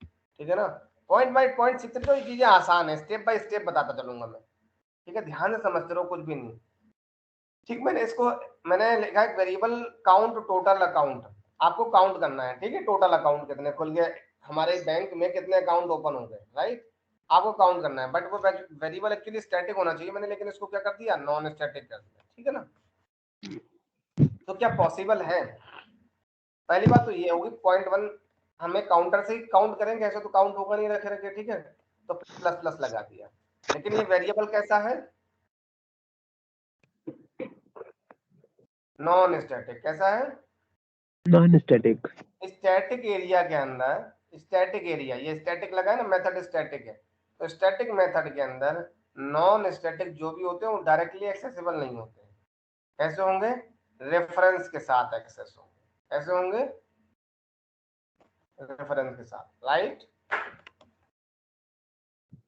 ठीक है ना? पॉइंट बाय पॉइंट सीखते तो ये चीजें आसान है, स्टेप बाय स्टेप बताता चलूंगा मैं। ठीक है? ध्यान से समझते रहो, कुछ भी नहीं। ठीक, मैंने लिखा है वेरिएबल काउंट टोटल अकाउंट। आपको काउंट करना है, ठीक है? टोटल अकाउंट कितने खुल गए हमारे बैंक में, कितने अकाउंट ओपन हो गए, राइट? आपको काउंट करना है, बट वो वेरिएबल एक्चुअली स्टैटिक होना चाहिए मैंने, लेकिन इसको क्या कर दिया, नॉन स्टैटिक कर दिया। ठीक है ना? तो क्या पॉसिबल है? पहली बात तो ये होगी, पॉइंट 1 हमें काउंटर से ही काउंट करेंगे, ऐसे तो काउंट होगा नहीं रखे रखे। ठीक है? तो प्लस प्लस लगा दिया। लेकिन ये वेरिएबल कैसा है, नॉन स्टैटिक। कैसा है? Non static. स्टैटिक एरिया के अंदर, स्टैटिक एरिया, ये स्टैटिक लगा है ना, मेथड स्टैटिक है, तो स्टैटिक मेथड के अंदर नॉन स्टैटिक जो भी होते हैं वो डायरेक्टली एक्सेसिबल नहीं होते हैं। कैसे होंगे? रेफरेंस के साथ एक्सेस होंगे। कैसे होंगे? रेफरेंस के साथ, राइट।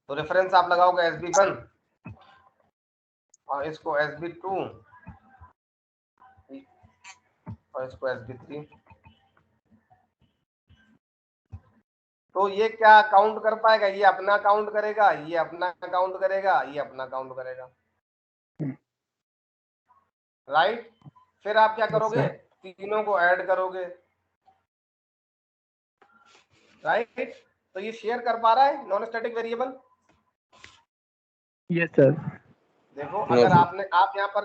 तो रेफरेंस आप लगाओगे SB1 और इसको SB2 और इसको SB3। तो ये क्या काउंट कर पाएगा? ये अपना काउंट करेगा, ये अपना काउंट करेगा, ये अपना काउंट करेगा, राइट। फिर आप क्या करोगे? तीनों को ऐड करोगे, राइट। तो ये शेयर कर पा रहा है non static variable? Yes sir. देखो No, अगर sir. आप यहाँ पर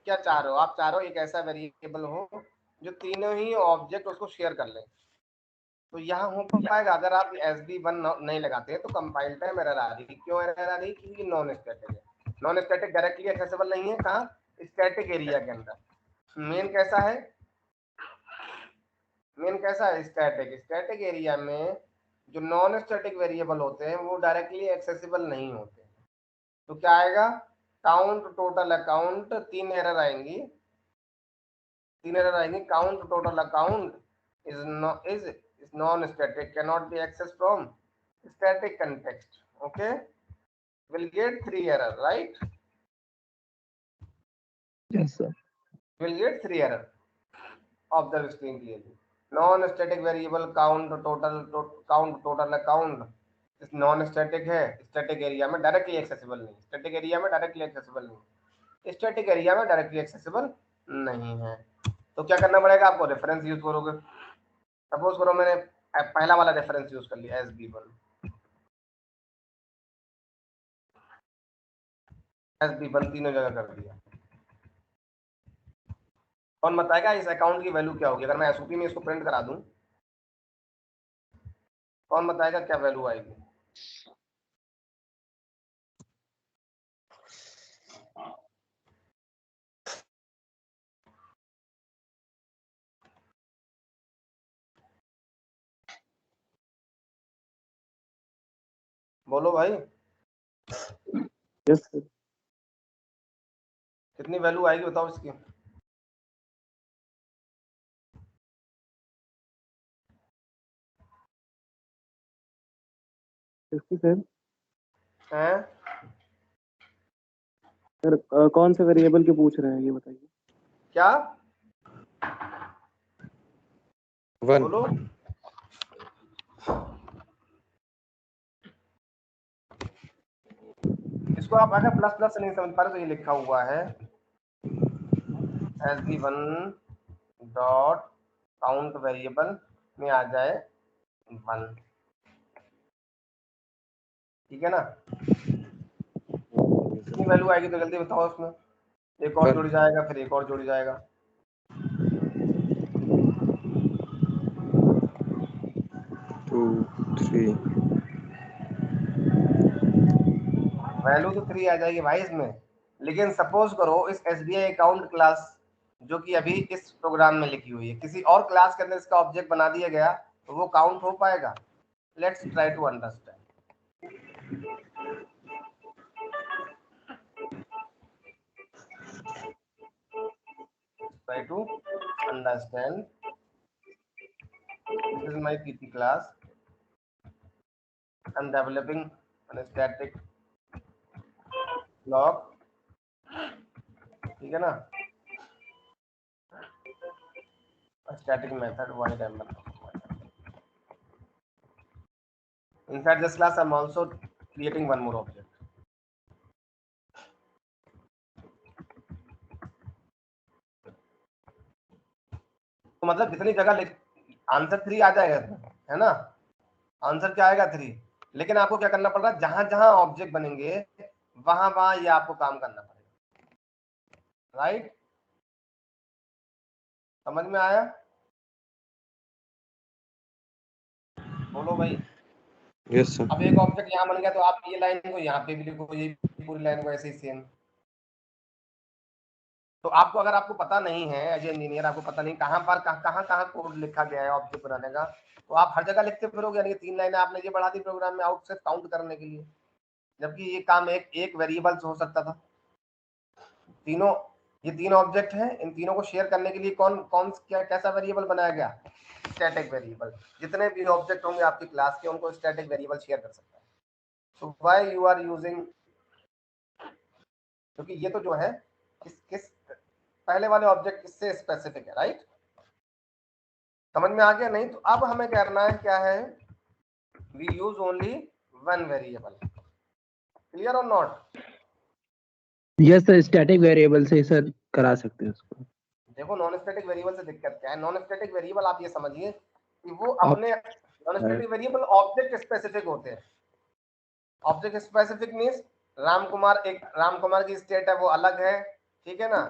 क्या चाह रहे हो? आप चाह रहे हो एक ऐसा वेरिएबल हो जो तीनों ही ऑब्जेक्ट उसको शेयर कर ले। तो यहाँ हो पाएगा। अगर आप SB1 नहीं लगाते हैं तो कंपाइल टाइम एरर आ रही है। क्यों एरर आ रही है? क्योंकि नॉन स्टैटिक है। नॉन स्टैटिक डायरेक्टली एक्सेसिबल नहीं है। कहाँ? स्टैटिक एरिया के अंदर। मेन कैसा है? मेन कैसा है? स्टैटिक। स्टैटिक एरिया में जो नॉन स्टैटिक वेरिएबल होते हैं वो डायरेक्टली एक्सेसिबल नहीं होते। तो क्या आएगा? काउंट टोटल अकाउंट, तीन एरर आएंगी। Count total account is non static, cannot be access from static context. Okay, will get 3 error, right? Yes sir. Will get 3 error. Observe screen clearly. Non static variable count total account non static है, static area में directly accessible नहीं, static area में directly accessible नहीं, static area में directly accessible नहीं है। तो क्या करना पड़ेगा आपको? रेफरेंस यूज करोगे। सपोज करो मैंने पहला वाला रेफरेंस यूज कर लिया SB1 तीनों जगह कर दिया। कौन बताएगा इस अकाउंट की वैल्यू क्या होगी? अगर मैं SOP में इसको प्रिंट करा दूं, कौन बताएगा क्या वैल्यू आएगी? बोलो भाई, यस सर। कितनी वैल्यू आएगी बताओ इसकी? सर हैं? सर कौन से वेरिएबल के पूछ रहे हैं ये बताइए। क्या 1. बोलो? इसको आप अगर प्लस प्लस से नहीं समझ पा रहे तो ये लिखा हुआ है SB1 डॉट काउंट वेरिएबल में आ जाए 1, ठीक है ना? कितनी वैल्यू आएगी तो जल्दी बताओ उसमें। एक और जुड़ जाएगा, फिर एक और जुड़ जाएगा। 2, 3. वैल्यू तो 3 आ जाएगी भाई इसमें। लेकिन सपोज करो इस SBI अकाउंट क्लास जो कि अभी इस प्रोग्राम में लिखी हुई है, किसी और क्लास के अंदर इसका ऑब्जेक्ट बना दिया गया तो वो काउंट हो पाएगा? Let's try to understand. Try to understand. This is my PP class. I'm developing a static block. ठीक है ना? A static method void method. Inside this class, I'm also creating one more object. तो मतलब जितनी जगह answer 3 आ जाएगा, है ना? आंसर क्या आएगा? 3। लेकिन आपको क्या करना पड़ रहा है? जहां जहां ऑब्जेक्ट बनेंगे वहां वहां ये आपको काम करना पड़ेगा, राइट? समझ में आया? बोलो भाई। Yes, sir. अब एक ऑब्जेक्ट यहाँ बन गया तो आप ये लाइन को यहाँ पे भी लिखो, ये पूरी लाइन को ऐसे ही सेम। तो आपको अगर आपको पता नहीं है एज इंजीनियर, आपको पता नहीं कहाँ पर कहाँ कोड लिखा गया है ऑब्जेक्ट बनाने का, तो आप हर जगह लिखते फिरोगे। यानी कि 3 लाइनें आपने ये बढ़ा दी प्रोग्राम में आउट से काउंट करने के लिए, जबकि ये काम एक वेरिएबल से हो सकता था। ये तीन ऑब्जेक्ट हैं, इन तीनों को शेयर करने के लिए कौन कौन क्या कैसा वेरिएबल बनाया गया? स्टैटिक वेरिएबल, जितने भी ऑब्जेक्ट होंगे आपकी क्लास के उनको स्टैटिक वेरिएबल शेयर कर सकता है। So why you are using, क्योंकि ये तो जो है किस पहले वाले ऑब्जेक्ट किससे स्पेसिफिक है, राइट? समझ में आ गया? नहीं तो अब हमें करना है क्या है, we use only one variable, clear और not? Yes sir, static variable से सर करा सकते हैं उसको। देखो नॉन स्टैटिक वेरिएबल से दिक्कत क्या है, नॉन स्टैटिक वेरिएबल आप ये समझिए कि वो अपने non static variable object specific होते हैं। Object specific means Ram Kumar की स्टेट है वो अलग है, ठीक है ना,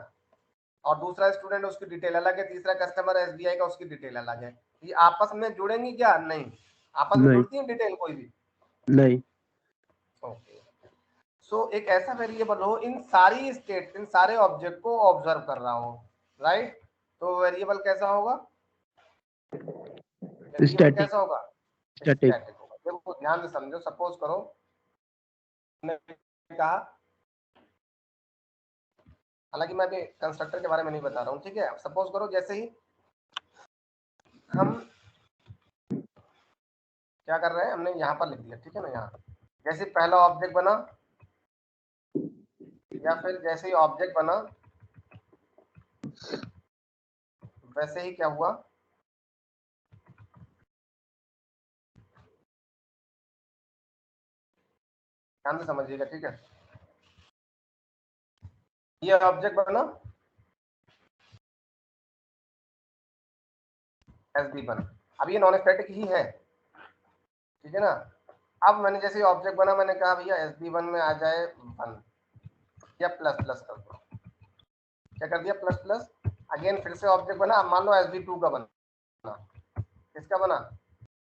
और दूसरा स्टूडेंट उसकी डिटेल अलग है, तीसरा कस्टमर एसबीआई का उसकी डिटेल अलग है। ये आपस में जुड़ेंगी क्या? नहीं। आपस में जुड़ती है डिटेल कोई भी? नहीं। ओके। सो एक ऐसा वेरिएबल हो इन सारी स्टेट, इन सारे ऑब्जेक्ट को ऑब्जर्व कर रहा हो, राइट? तो वेरिएबल कैसा होगा? वेरिएबल कैसा होगा? स्टैटिक। स्टैटिक होगा। देखो ध्यान से समझो, सपोज करो मैंने कहा, हालांकि मैं अभी कंस्ट्रक्टर के बारे में नहीं बता रहा हूँ, ठीक है? सपोज करो जैसे ही हम क्या कर रहे हैं, हमने यहाँ पर लिख दिया, ठीक है ना, यहाँ जैसे पहला ऑब्जेक्ट बना या फिर जैसे ही ऑब्जेक्ट बना वैसे ही क्या हुआ, ध्यान से समझिएगा, ठीक है? ये ऑब्जेक्ट बना एसबी बना, अब ये नॉन स्टैटिक ही है, ठीक है ना? अब मैंने जैसे ऑब्जेक्ट बना, मैंने कहा भैया SB1 में आ जाए 1 या प्लस प्लस कर दो, क्या कर दिया? Plus plus. अगेन फिर से ऑब्जेक्ट बना, अब मान लो SB2 का बना, किसका बना?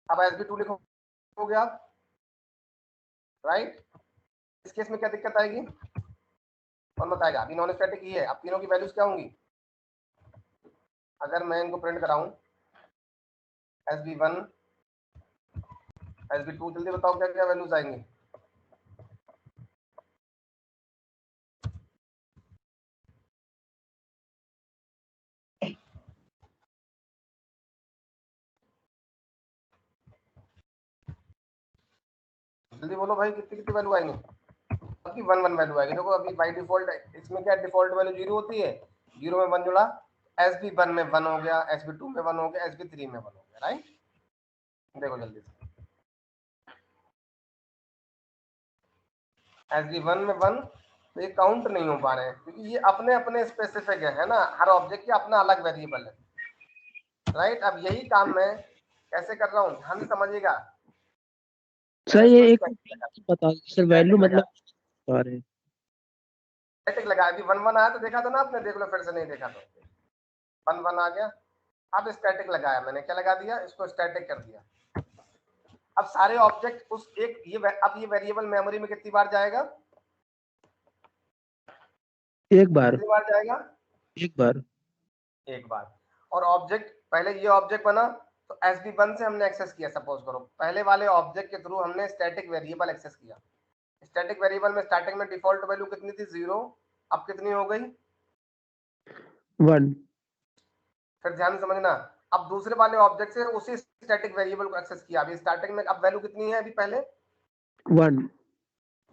अब SB2 लिखोगे आप, राइट? इस केस में क्या दिक्कत आएगी, कौन बताएगा? अभी नॉन स्टैटिक ही है, अब तीनों की वैल्यूज क्या होंगी? अगर मैं इनको प्रिंट कराऊं SB1 SB2, जल्दी बताओ क्या क्या वैल्यूज आएंगी? जल्दी बोलो भाई, कितनी कितनी वैल्यू आएंगी? अभी 1 1 वैल्यू आएगी। देखो अभी बाय डिफॉल्ट इसमें क्या डिफॉल्ट वैल्यू 0 होती है, 0 में 1 जुड़ा, SB1 में 1 हो गया, SB2 में 1 हो गया, SB3 में 1 हो गया, राइट? देखो जल्दी से, SB1 में 1, तो ये काउंट नहीं हो पा रहे हैं क्योंकि ये अपने अपने स्पेसिफिक है ना, हर ऑब्जेक्ट का अपना अलग वेरिएबल है, राइट? अब यही काम मैं कैसे कर रहा हूँ, ध्यान से समझिएगा सर। ये एक बता सर, वैल्यू मतलब स्टैटिक लगा, अभी 1 1 आया तो देखा था ना आपने, देख लो फिर से, नहीं देखा तो 1 1 आ गया। अब स्टैटिक लगाया मैंने, क्या लगा दिया? इसको स्टैटिक कर दिया। अब सारे ऑब्जेक्ट उस एक अब ये वेरिएबल मेमोरी में कितनी बार जाएगा? एक बार। कितनी बार जाएगा? एक बार। और ऑब्जेक्ट, पहले ये ऑब्जेक्ट बना तो SB1 से हमने एक्सेस किया, सपोज करो पहले वाले ऑब्जेक्ट के थ्रू हमने स्टैटिक वेरिएबल एक्सेस किया। स्टैटिक वेरिएबल में स्टार्टिंग में डिफॉल्ट वैल्यू कितनी थी? 0। अब कितनी हो गई? 1। फिर ध्यान समझना, अब दूसरे वाले ऑब्जेक्ट से उसी स्टैटिक वेरिएबल को एक्सेस किया। अभी स्टार्टिंग में अब वैल्यू कितनी है? अभी पहले 1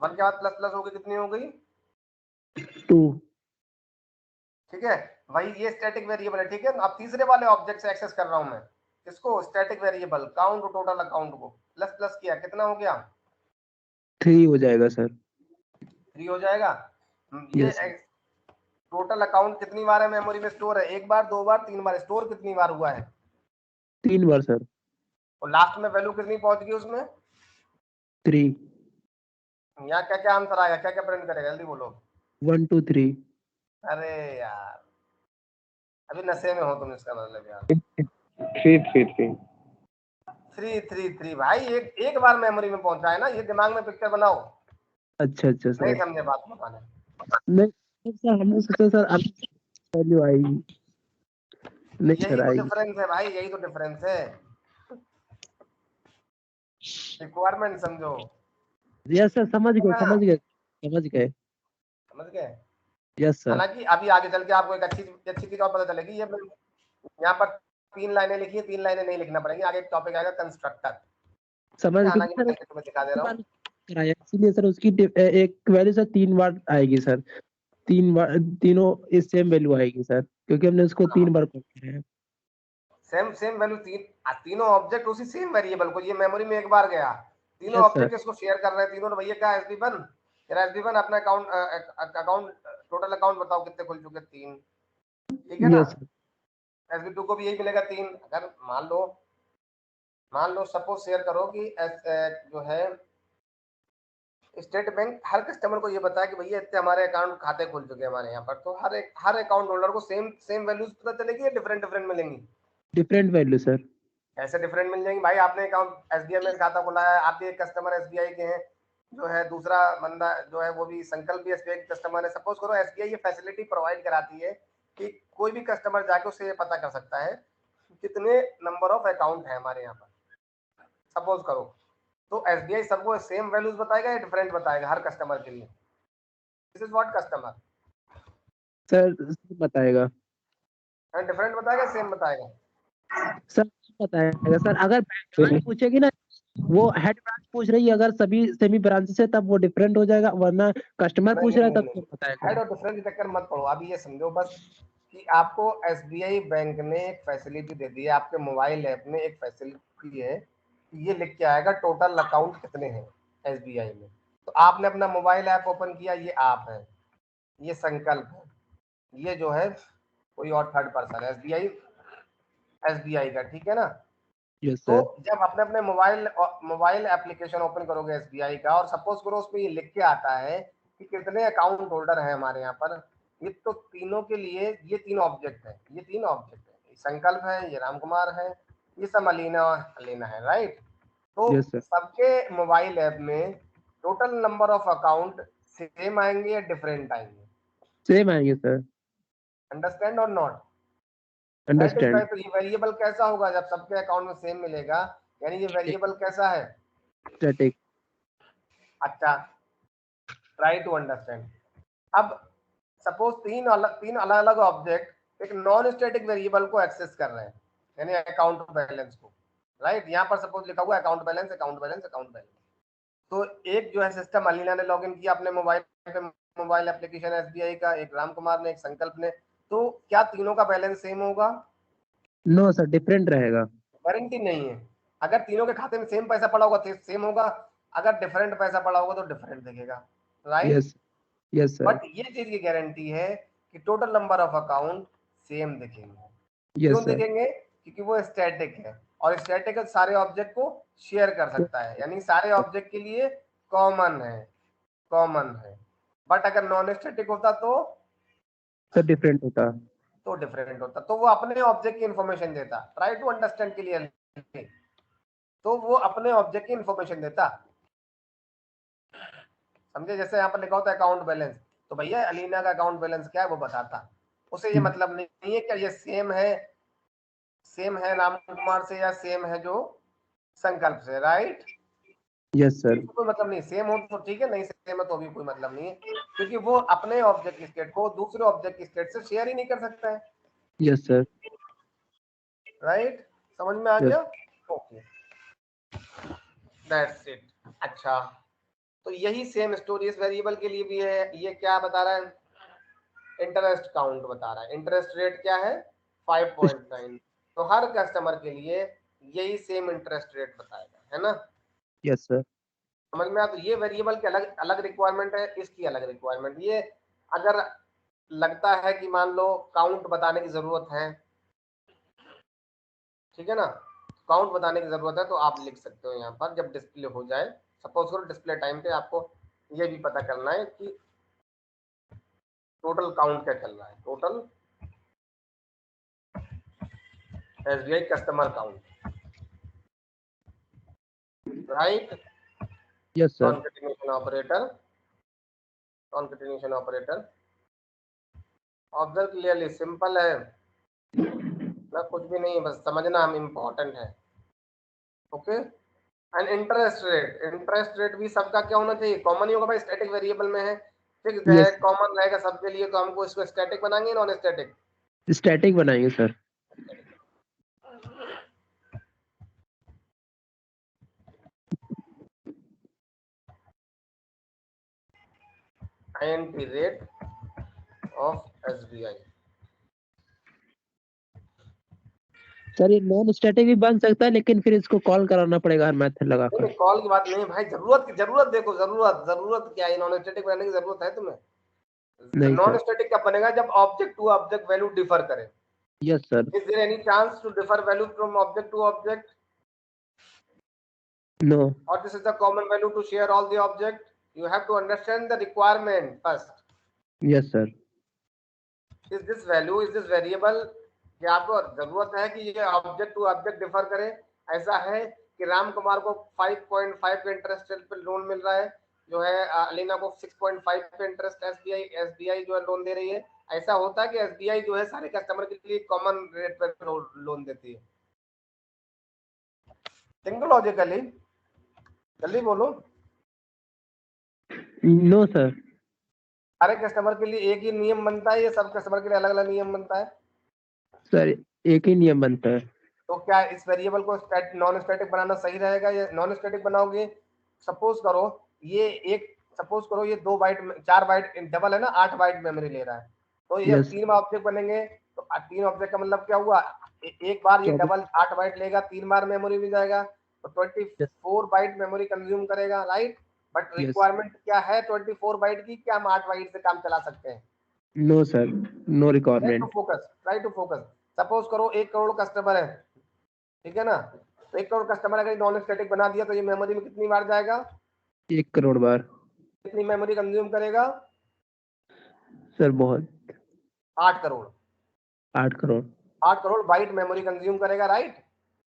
1 के बाद प्लस प्लस हो गई, कितनी हो गई? 2। ठीक है, वही ये स्टैटिक वेरिएबल है, ठीक है? अब तीसरे वाले ऑब्जेक्ट से एक्सेस कर रहा हूं मैं, इसको static variable count total account को प्लस प्लस किया, कितना हो गया? 3 हो जाएगा सर। 3 हो जाएगा। ये Yes. टोटल अकाउंट कितनी बार है मेमोरी में स्टोर है? 1 बार, 2 बार, 3 बार। स्टोर कितनी बार हुआ है? 3 बार सर। और लास्ट में वैल्यू कितनी पहुंच गई उसमें? 3। यहाँ क्या क्या आंसर आएगा, क्या क्या प्रिंट करेगा? जल्दी बोलो। 1 2 3। अरे यार अभी नशे में हो तुम, इसका मतलब यार। 3 3 3 3 3 3 भाई, एक बार मेमोरी में पहुंचा है ना, ये दिमाग में पिक्चर बनाओ। अच्छा नहीं सर। समझे बात बताने? नहीं सर, हमने सोचा सर अब वैल्यू आएगी, नहीं यही सर तो आएगी। डिफरेंस है भाई, यही तो डिफरेंस है। रिक्वायरमेंट समझो। यस सर, समझ गए। समझ गए? Yes sir. हालांकि अभी आगे चल के आपको एक अच्छी चीज और पता चलेगी। ये यहाँ पर 3 लाइनें लिखी है, 3 लाइनें नहीं लिखना पड़ेगी, आगे एक टॉपिक आएगा कंस्ट्रक्टर। समझ मैं क्योंकि सर तुम्हें दिखा दे रहा हूँ। कराया इसलिए सर उसकी एक वैल्यू सर 3 बार आएगी सर, 3 बार तीनों इस सेम वैल्यू आएगी सर, क्योंकि हमने उसको 3 बार कॉल किया है। सेम वैल्यू तीनों ऑब्जेक्ट उसी सेम वेरिएबल को, ये मेमोरी में एक बार गया, तीनों Yes, ऑब्जेक्ट इसको शेयर कर रहे हैं, तीनों भैया क्या SB1, तेरा SB1 अपना अकाउंट टोटल अकाउंट बताओ कितने खुल चुके, 3, ठीक है ना। Yes, sir. SB2 को भी यही मिलेगा 3। अगर मान लो सपोज शेयर करो कि जो है स्टेट बैंक हर कस्टमर को ये बताया कि भैया इतने हमारे अकाउंट खाते खुल चुके हैं हमारे यहाँ पर, तो हर अकाउंट होल्डर को सेम वैल्यूज पता चलेगी या डिफरेंट मिलेंगी? Different value sir. ऐसे डिफरेंट मिल जाएंगी भाई। आपने अकाउंट SBI में खाता खुला है, आप भी एक कस्टमर SBI के हैं, जो है दूसरा बंदा जो है वो भी संकल्प भी SBI के कस्टमर है। सपोज करो SBI ये फैसिलिटी प्रोवाइड कराती है कि कोई भी कस्टमर जाके उससे ये पता कर सकता है कितने नंबर ऑफ अकाउंट है हमारे यहाँ पर, सपोज करो। तो SBI सबको सेम वैल्यूज बताएगा या डिफरेंट बताएगा हर कस्टमर के लिए? This is what customer sir बताएगा, डिफरेंट बताएगा सेम बताएगा? सर बताएगा सर। अगर ब्रांच पूछेगी ना, वो हेड ब्रांच पूछ रही है, अगर सभी सेमी ब्रांच से तब वो डिफरेंट हो जाएगा, वरना कस्टमर पूछ रहा है तब तो बताएगा। हेड और डिफरेंट चक्कर मत पड़ो, अभी ये समझो बस कि आपको SBI बैंक ने एक फैसिलिटी दे दी है, आपके मोबाइल ऐप में एक फैसिलिटी है, ये लिख के आएगा टोटल अकाउंट कितने हैं SBI में। तो आपने अपना मोबाइल ऐप ओपन किया, ये आप है, ये संकल्प है, ये जो है कोई और थर्ड पर्सन है SBI का, ठीक है ना। यस तो सर। जब अपने अपने मोबाइल एप्लीकेशन ओपन करोगे SBI का, और सपोज करो उसमें ये लिख के आता है कि कितने अकाउंट होल्डर हैं हमारे यहाँ पर, ये तो तीनों के लिए ये 3 ऑब्जेक्ट है, ये संकल्प है, ये रामकुमार है, ये सब अलीना है, राइट। तो यस सर। सबके मोबाइल ऐप में total number of account same आएंगे या डिफरेंट आएंगे? सेम आएंगे सर। अंडरस्टैंड और नॉट? That is understand. तो ये वेरिएबल कैसा होगा जब सबके अकाउंट में सेम मिलेगा, यानी ये वेरिएबल कैसा है? स्टैटिक। अच्छा, ट्राई टू अंडरस्टैंड। अब सपोज तीन अलग ऑब्जेक्ट एक नॉन स्टैटिक वेरिएबल को एक्सेस कर रहे हैं, यानी अकाउंट बैलेंस को, राइट। यहाँ पर सपोज लिखा हुआ है अकाउंट बैलेंस। तो एक जो है सिस्टम अलीना ने लॉगिन किया अपने मोबाइल एप्लीकेशन SBI का, एक रामकुमार ने, एक संकल्प ने, तो क्या तीनों का बैलेंस सेम होगा? नो सर, डिफरेंट रहेगा। गारंटी नहीं है। अगर तीनों के खाते में सेम पैसा पड़ा होगा तो सेम होगा, अगर डिफरेंट पैसा पड़ा होगा तो डिफरेंट दिखेगा, right. Yes. Yes sir. But ये चीज की गारंटी है कि total number of account same दिखेंगे। यस क्यों सर। दिखेंगे? क्योंकि वो स्टैटिक है, और स्टैटिक सारे ऑब्जेक्ट को शेयर कर सकता है, यानी सारे ऑब्जेक्ट के लिए कॉमन है। बट अगर नॉन स्टैटिक होता तो सर डिफरेंट होता। डिफरेंट होता, तो वो अपने ऑब्जेक्ट की इंफॉर्मेशन देता। ट्राई टू अंडरस्टैंड के लिए, तो वो अपने ऑब्जेक्ट की इंफॉर्मेशन देता, समझे। जैसे यहाँ पर लिखा होता है अकाउंट बैलेंस, तो भैया अलीना का अकाउंट बैलेंस क्या है वो बताता। उसे ये मतलब नहीं है कि ये सेम है राम कुमार से या सेम है जो संकल्प से, राइट। Yes sir. कोई मतलब नहीं, सेम हो तो ठीक है, नहीं सेम है तो भी कोई मतलब नहीं है, क्योंकि वो अपने ऑब्जेक्ट की स्टेट को दूसरे ऑब्जेक्ट की स्टेट से शेयर ही नहीं कर सकता है, यस सर। राइट। समझ में आ यस। गया? Okay, that's it. अच्छा, तो यही सेम स्टोरी इस वेरिएबल के लिए भी है। ये क्या बता रहा है? इंटरेस्ट काउंट बता रहा है। इंटरेस्ट रेट क्या है? 5.9। तो हर कस्टमर के लिए यही सेम इंटरेस्ट रेट बताएगा, है ना। Yes sir. समझ में आया? तो ये वेरिएबल की अलग अलग रिक्वायरमेंट है, इसकी अलग रिक्वायरमेंट। ये अगर लगता है कि मान लो काउंट बताने की जरूरत है, ठीक है ना, काउंट बताने की जरूरत है तो आप लिख सकते हो यहाँ पर जब डिस्प्ले हो जाए। सपोज करो डिस्प्ले टाइम पे आपको ये भी पता करना है कि टोटल काउंट क्या चल रहा है, total SBI customer count, right. Yes sir. Concatenation operator observe clearly, simple है ना, कुछ भी नहीं, बस समझना हम इम्पोर्टेंट है, ओके। एंड इंटरेस्ट रेट भी सबका क्या होना चाहिए? कॉमन ही होगा भाई, स्टैटिक वेरिएबल में है, फिक्स्ड है, यस। कॉमन रहेगा सबके लिए, तो हमको इसको स्टैटिक बनाएंगे नॉन स्टैटिक? स्टैटिक बनाएंगे sir. INT rate of SBI। Sir ये नॉन स्टैटिक भी बन सकता है, लेकिन फिर इसको कॉल कराना पड़ेगा हर मेथड लगाकर। नहीं, कॉल की बात नहीं भाई, जरूरत देखो, जरूरत क्या है, नॉन स्टैटिक बनाने की जरूरत है तुम्हें? नहीं नॉन सर। स्टैटिक कब बनेगा? जब object to object value differ करे। Yes sir. Is there any chance to differ value from object to object? No. Or this is the common value to share all the object? You have to understand the requirement first. Yes sir. Is this value, is this variable? क्या आपको जरूरत है कि ये object to object differ करे? ऐसा है कि राम कुमार को 5.5 के इंटरेस्ट रेट पे लोन मिल रहा है, जो है अलीना को 6.5 पे इंटरेस्ट एसबीआई जो है लोन दे रही है। ऐसा होता है कि एसबीआई जो है सारे कस्टमर के लिए कॉमन रेट पे लोन देती है। थिंक लॉजिकली, जल्दी बोलो। No sir. सारे कस्टमर के लिए एक ही नियम बनता है, ये सब कस्टमर के लिए अलग अलग नियम बनता है? सर एक ही नियम बनता है। तो क्या इस वेरिएबल को नॉन स्टैटिक बनाना सही रहेगा या नॉन स्टैटिक बनाओगे? सपोज करो ये 2 बाइट 4 बाइट डबल है ना, 8 बाइट मेमोरी ले रहा है, तो ये Yes. 3 ऑब्जेक्ट बनेंगे, तो 3 ऑब्जेक्ट का मतलब क्या हुआ? एक बार ये डबल 8 बाइट लेगा, 3 बार मेमोरी मिल जाएगा, तो 24 बाइट मेमोरी कंज्यूम करेगा, राइट? But Yes. रिक्वायरमेंट क्या है 24 बाइट की? क्या हम 8 बाइट से काम चला सकते हैं? No sir, no requirement. Try to focus. Suppose करो 1 करोड़ कस्टमर है, ठीक है ना? तो 1 करोड़ कस्टमर अगर नॉन स्टैटिक बना दिया तो ये मेमोरी में कितनी बार जाएगा? 1 करोड़ बार। कितनी मेमोरी कंज्यूम करेगा सर बहुत। 8 crore. 8 crore. 8 crore byte memory consume करेगा, राइट?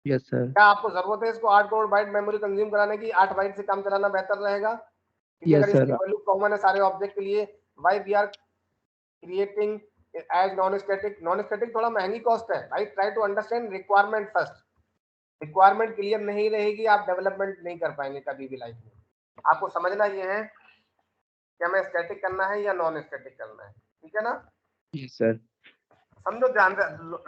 Yes sir. क्या आपको जरूरत है इसको 8 करोड़ बाइट मेमोरी कंज्यूम कराने की? 8 बाइट से काम चलाना बेहतर रहेगा, क्योंकि यस अगर इसकी सर। वैल्यू कॉमन है सारे ऑब्जेक्ट के लिए। Why we are creating as non static थोड़ा महंगी कॉस्ट है, right? Try to understand requirement first. Requirement clear नहीं रहेगी, आप डेवलपमेंट नहीं कर पाएंगे कभी भी लाइफ में। आपको समझना ये है कि हमें स्टैटिक करना है या नॉन स्टैटिक करना है, ठीक है ना? Yes sir. समझो, ध्यान से।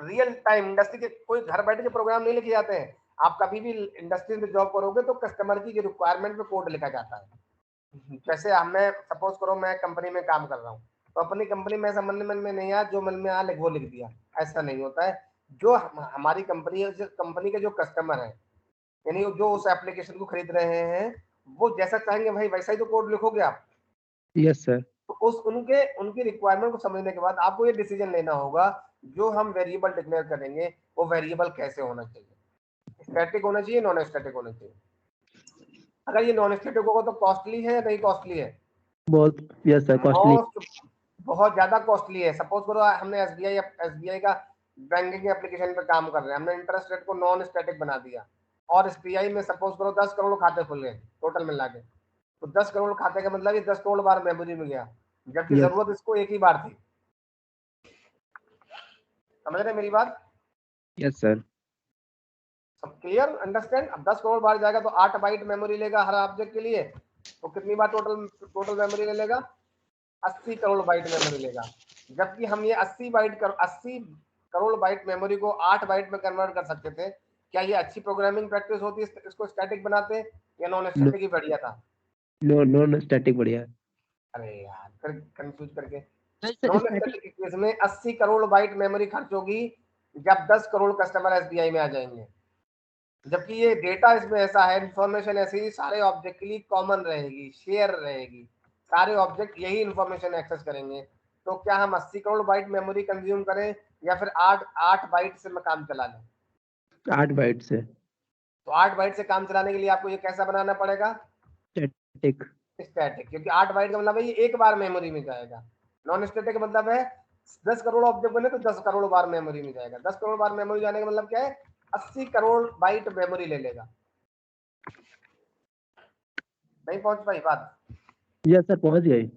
रियल टाइम इंडस्ट्री के कोई घर बैठे के प्रोग्राम नहीं लिखे जाते हैं। आप कभी भी इंडस्ट्री में जॉब करोगे तो कस्टमर की रिक्वायरमेंट पे कोड लिखा जाता है। जैसे हमें सपोज करो मैं कंपनी में काम कर रहा हूँ, तो अपनी कंपनी में ऐसा मन में नहीं आया, जो मन में आया वो लिख दिया, ऐसा नहीं होता है। जो हमारी कंपनी के जो कस्टमर है, यानी जो उस एप्लीकेशन को खरीद रहे हैं, वो जैसा चाहेंगे भाई वैसा ही तो कोड लिखोगे आप। Yes sir. तो उनकी रिक्वायरमेंट को समझने के बाद आपको ये डिसीजन लेना होगा, जो हम वेरिएबल डिक्लेयर करेंगे वो वेरिएबल कैसे होना चाहिए, स्टैटिक होना चाहिए, नॉन स्टैटिक होना चाहिए। अगर ये नॉन स्टैटिक होगा तो कॉस्टली है या नहीं कॉस्टली है? बहुत। Yes sir, costly. बहुत ज्यादा कॉस्टली है। सपोज करो हमने एसबीआई का बैंकिंग एप्लीकेशन पे काम कर रहे हैं, हमने इंटरेस्ट रेट को नॉन स्टैटिक बना दिया, और एसबीआई में सपोज करो 10 करोड़ खाते खुल गए टोटल मिला के, तो 10 करोड़ खाते का मतलब ये 10 करोड़ बार मेमोरी में गया, जबकि Yes. जरूरत इसको एक ही बार थी। समझ रहे मेरी बात? Yes sir. सब क्लियर, अंडरस्टैंड? अब 10 करोड़ बार जाएगा तो 8 बाइट मेमोरी लेगा हर ऑब्जेक्ट के लिए, तो कितनी बार टोटल मेमोरी ले लेगा? 80 करोड़ बाइट मेमोरी लेगा। जबकि हम ये 80 करोड़ बाइट मेमोरी को 8 बाइट में कन्वर्ट कर सकते थे। क्या ये अच्छी प्रोग्रामिंग प्रैक्टिस होती है इसको स्टैटिक बनाते, या नॉन स्टैटिक ही बढ़िया था? नॉन स्टैटिक बढ़िया है। अरे यार, फिर कंफ्यूज करके। सर नॉन स्टैटिक केस में 80 करोड़ बाइट मेमोरी खर्च होगी जब 10 करोड़ कस्टमर एसबीआई में आ जाएंगे, जबकि ये डेटा इसमें ऐसा है, इंफॉर्मेशन ऐसी सारे ऑब्जेक्ट के लिए कॉमन रहेगी, शेयर रहेगी, सारे ऑब्जेक्ट यही इंफॉर्मेशन एक्सेस करेंगे। तो क्या हम 80 करोड़ बाइट मेमोरी कंज्यूम करें या फिर 8 बाइट से काम चला लें? 8 बाइट से। तो 8 बाइट से काम चलाने के लिए आपको ये कैसा बनाना पड़ेगा? स्टैटिक। स्टैटिक, क्योंकि 8 बाइट का मतलब है ये एक बार मेमोरी में जाएगा। नॉन स्टैटिक का मतलब है 10 करोड़ ऑब्जेक्ट बने तो 10 करोड़ बार मेमोरी में जाएगा। 10 करोड़ बार मेमोरी जाने का मतलब क्या है? 80 करोड़ बाइट मेमोरी ले लेगा। नहीं पहुंच पाई बात? यस सर, पहुंच गई।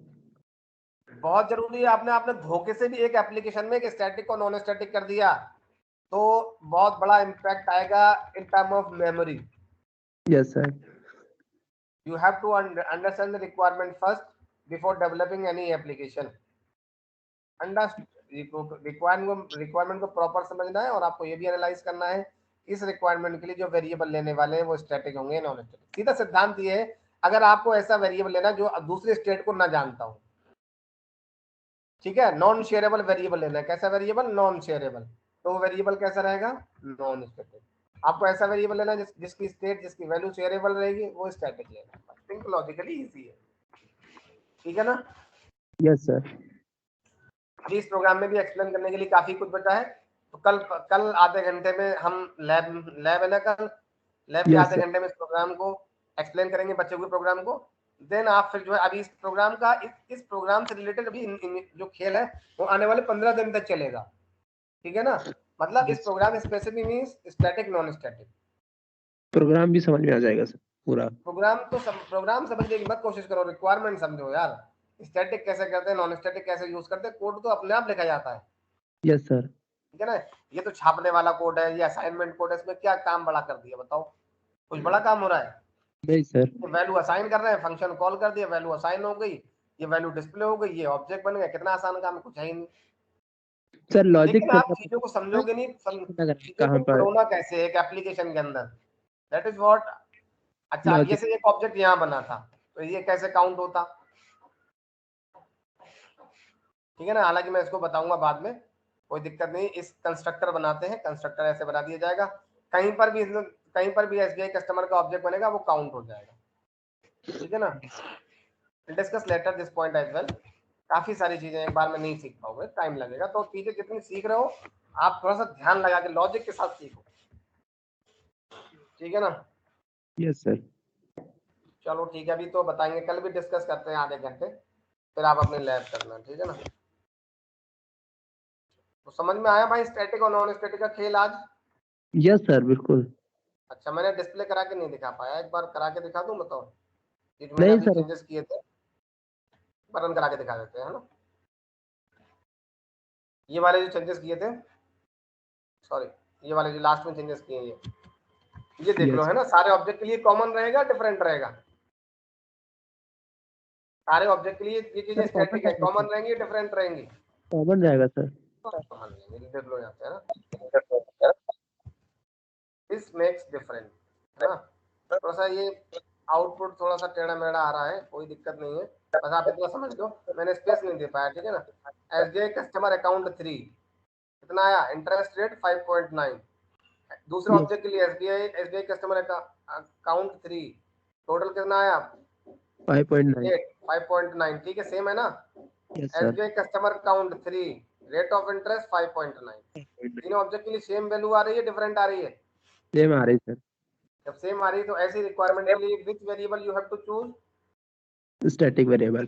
बहुत जरूरी है। आपने धोखे से भी एक एप्लीकेशन में एक स्टैटिक को नॉन स्टैटिक कर दिया तो बहुत बड़ा इम्पैक्ट आएगा in term of memory. Yes sir. You have to understand the requirement first before developing any application. Requirement को प्रॉपर समझना है, और आपको ये भी एनालाइज करना है इस रिक्वायरमेंट के लिए जो वेरिएबल लेने वाले हैं वो स्टैटिक होंगे नॉन स्टैटिक। सीधा सिद्धांत ये है, अगर आपको ऐसा वेरिएबल लेना जो दूसरे स्टेट को ना जानता हो, ठीक है, नॉन शेयरेबल वेरिएबल लेना है। कैसा वेरिएबल? Non shareable. तो वो वेरिएबल कैसा रहेगा? Non static. आपको ऐसा वेरिएबल लेना है जिसकी स्टेट, जिसकी वैल्यू शेयरेबल रहेगी, वो स्टैटिक लेना। थिंक लॉजिकली इजी है, ठीक है ना? Yes sir. अभी इस प्रोग्राम में भी एक्सप्लेन करने के लिए काफी कुछ बचा है। तो कल आधे घंटे में हम लैब है ना, कल लैब के Yes, आधे sir. घंटे में इस प्रोग्राम को एक्सप्लेन करेंगे, बचे हुए प्रोग्राम को। देन आप फिर जो है अभी इस प्रोग्राम का इस प्रोग्राम से रिलेटेड अभी जो खेल है वो आने वाले 15 दिन तक चलेगा, ठीक है ना? मतलब इस program specific means static non static. Program भी समझ में आ जाएगा सर पूरा। प्रोग्राम समझने की मत कोशिश करो, रिक्वायरमेंट समझो यार। स्टैटिक कैसे करते हैं, नॉन स्टैटिक कैसे यूज करते हैं, कोड तो अपने आप लिखा जाता है। Yes sir. ठीक है ना? ये तो छापने वाला कोड है, ये असाइनमेंट कोड है, इसमें क्या काम बड़ा कर दिया बताओ? कुछ बड़ा काम हो रहा है? नहीं सर। वैल्यू असाइन कर रहे हैं, फंक्शन कॉल कर दिया, वैल्यू असाइन हो गई, ये वैल्यू डिस्प्ले हो गई, ये ऑब्जेक्ट बन गया। कितना आसान काम है, कुछ है ही नहीं। सर लॉजिक लेकिन तो आप चीजों को समझोगे नहीं, चीजों को कहाँ पर पढ़ोना कैसे एक एप्लीकेशन के अंदर, दैट इज व्हाट। अच्छा, अब ये लॉजिक। से एक ऑब्जेक्ट यहाँ बना था, तो ये कैसे काउंट होता? ठीक है ना? हालांकि मैं इसको बताऊंगा बाद में, कोई दिक्कत नहीं। इस कंस्ट्रक्टर बनाते हैं, कंस्ट्रक्टर ऐसे बना दिया जाएगा, कहीं पर भी एसबीआई कस्टमर का ऑब्जेक्ट बनेगा वो काउंट हो जाएगा, ठीक है ना? Discuss later this point as well. काफी सारी चीजें एक बार में नहीं सीख पाओगे, टाइम लगेगा। तो चीजें जितनी सीख रहे हो आप थोड़ा सा ध्यान लगा के लॉजिक के साथ सीखो, ठीक है ना? Yes sir. चलो ठीक है, अभी तो बताएंगे, कल भी डिस्कस करते हैं आधे घंटे, फिर आप अपनी लैब करना, ठीक है ना? तो समझ में आया भाई स्टैटिक और नॉन स्टैटिक का खेल आज? यस सर बिल्कुल। अच्छा, मैंने डिस्प्ले करा के नहीं दिखा पाया, एक बार करा के दिखा दूं? बताओ, ये जो मैंने नहीं अभी सर। चेंजेस किए थे, बटन करा के दिखा देते हैं, है ना? ये वाले जो चेंजेस किए थे, सॉरी, ये वाले जो लास्ट में चेंजेस किए हैं, ये देख लो, यस है ना? सारे ऑब्जेक्ट के लिए कॉमन रहेगा, डिफरेंट रहेगा? सारे ऑब्जेक्ट के लिए ये चीजें सर स्टैटिक है, कॉमन रहेंगी, डिफरेंट रहेंगी? कॉमन रहेगा सर। कॉमन रहेंगी, देख लो यहाँ पे, है ना? दिस मेक्स डिफरेंट, है ना? थोड़ा सा ये आउटपुट थोड़ा सा टेढ़ा मेढ़ा आ रहा है, कोई दिक्कत नहीं है, बस आप इतना समझ लो मैंने स्पेस नहीं दे पाया, ठीक है ना? एसबीआई कस्टमर अकाउंट 3 कितना आया? Interest rate 5.9। दूसरे यस ऑब्जेक्ट के लिए एसबीआई कस्टमर अकाउंट 3 टोटल कितना आया? 5.9। 5.9, ठीक है, सेम है ना? Yes sir. SBI customer account 3 rate of interest 5.9। तीनों ऑब्जेक्ट के लिए सेम वैल्यू आ रही है, डिफरेंट आ रही है? सेम आ रही सर। जब सेम आ रही है तो ऐसी रिक्वायरमेंट के लिए which variable you have to choose? Static variable.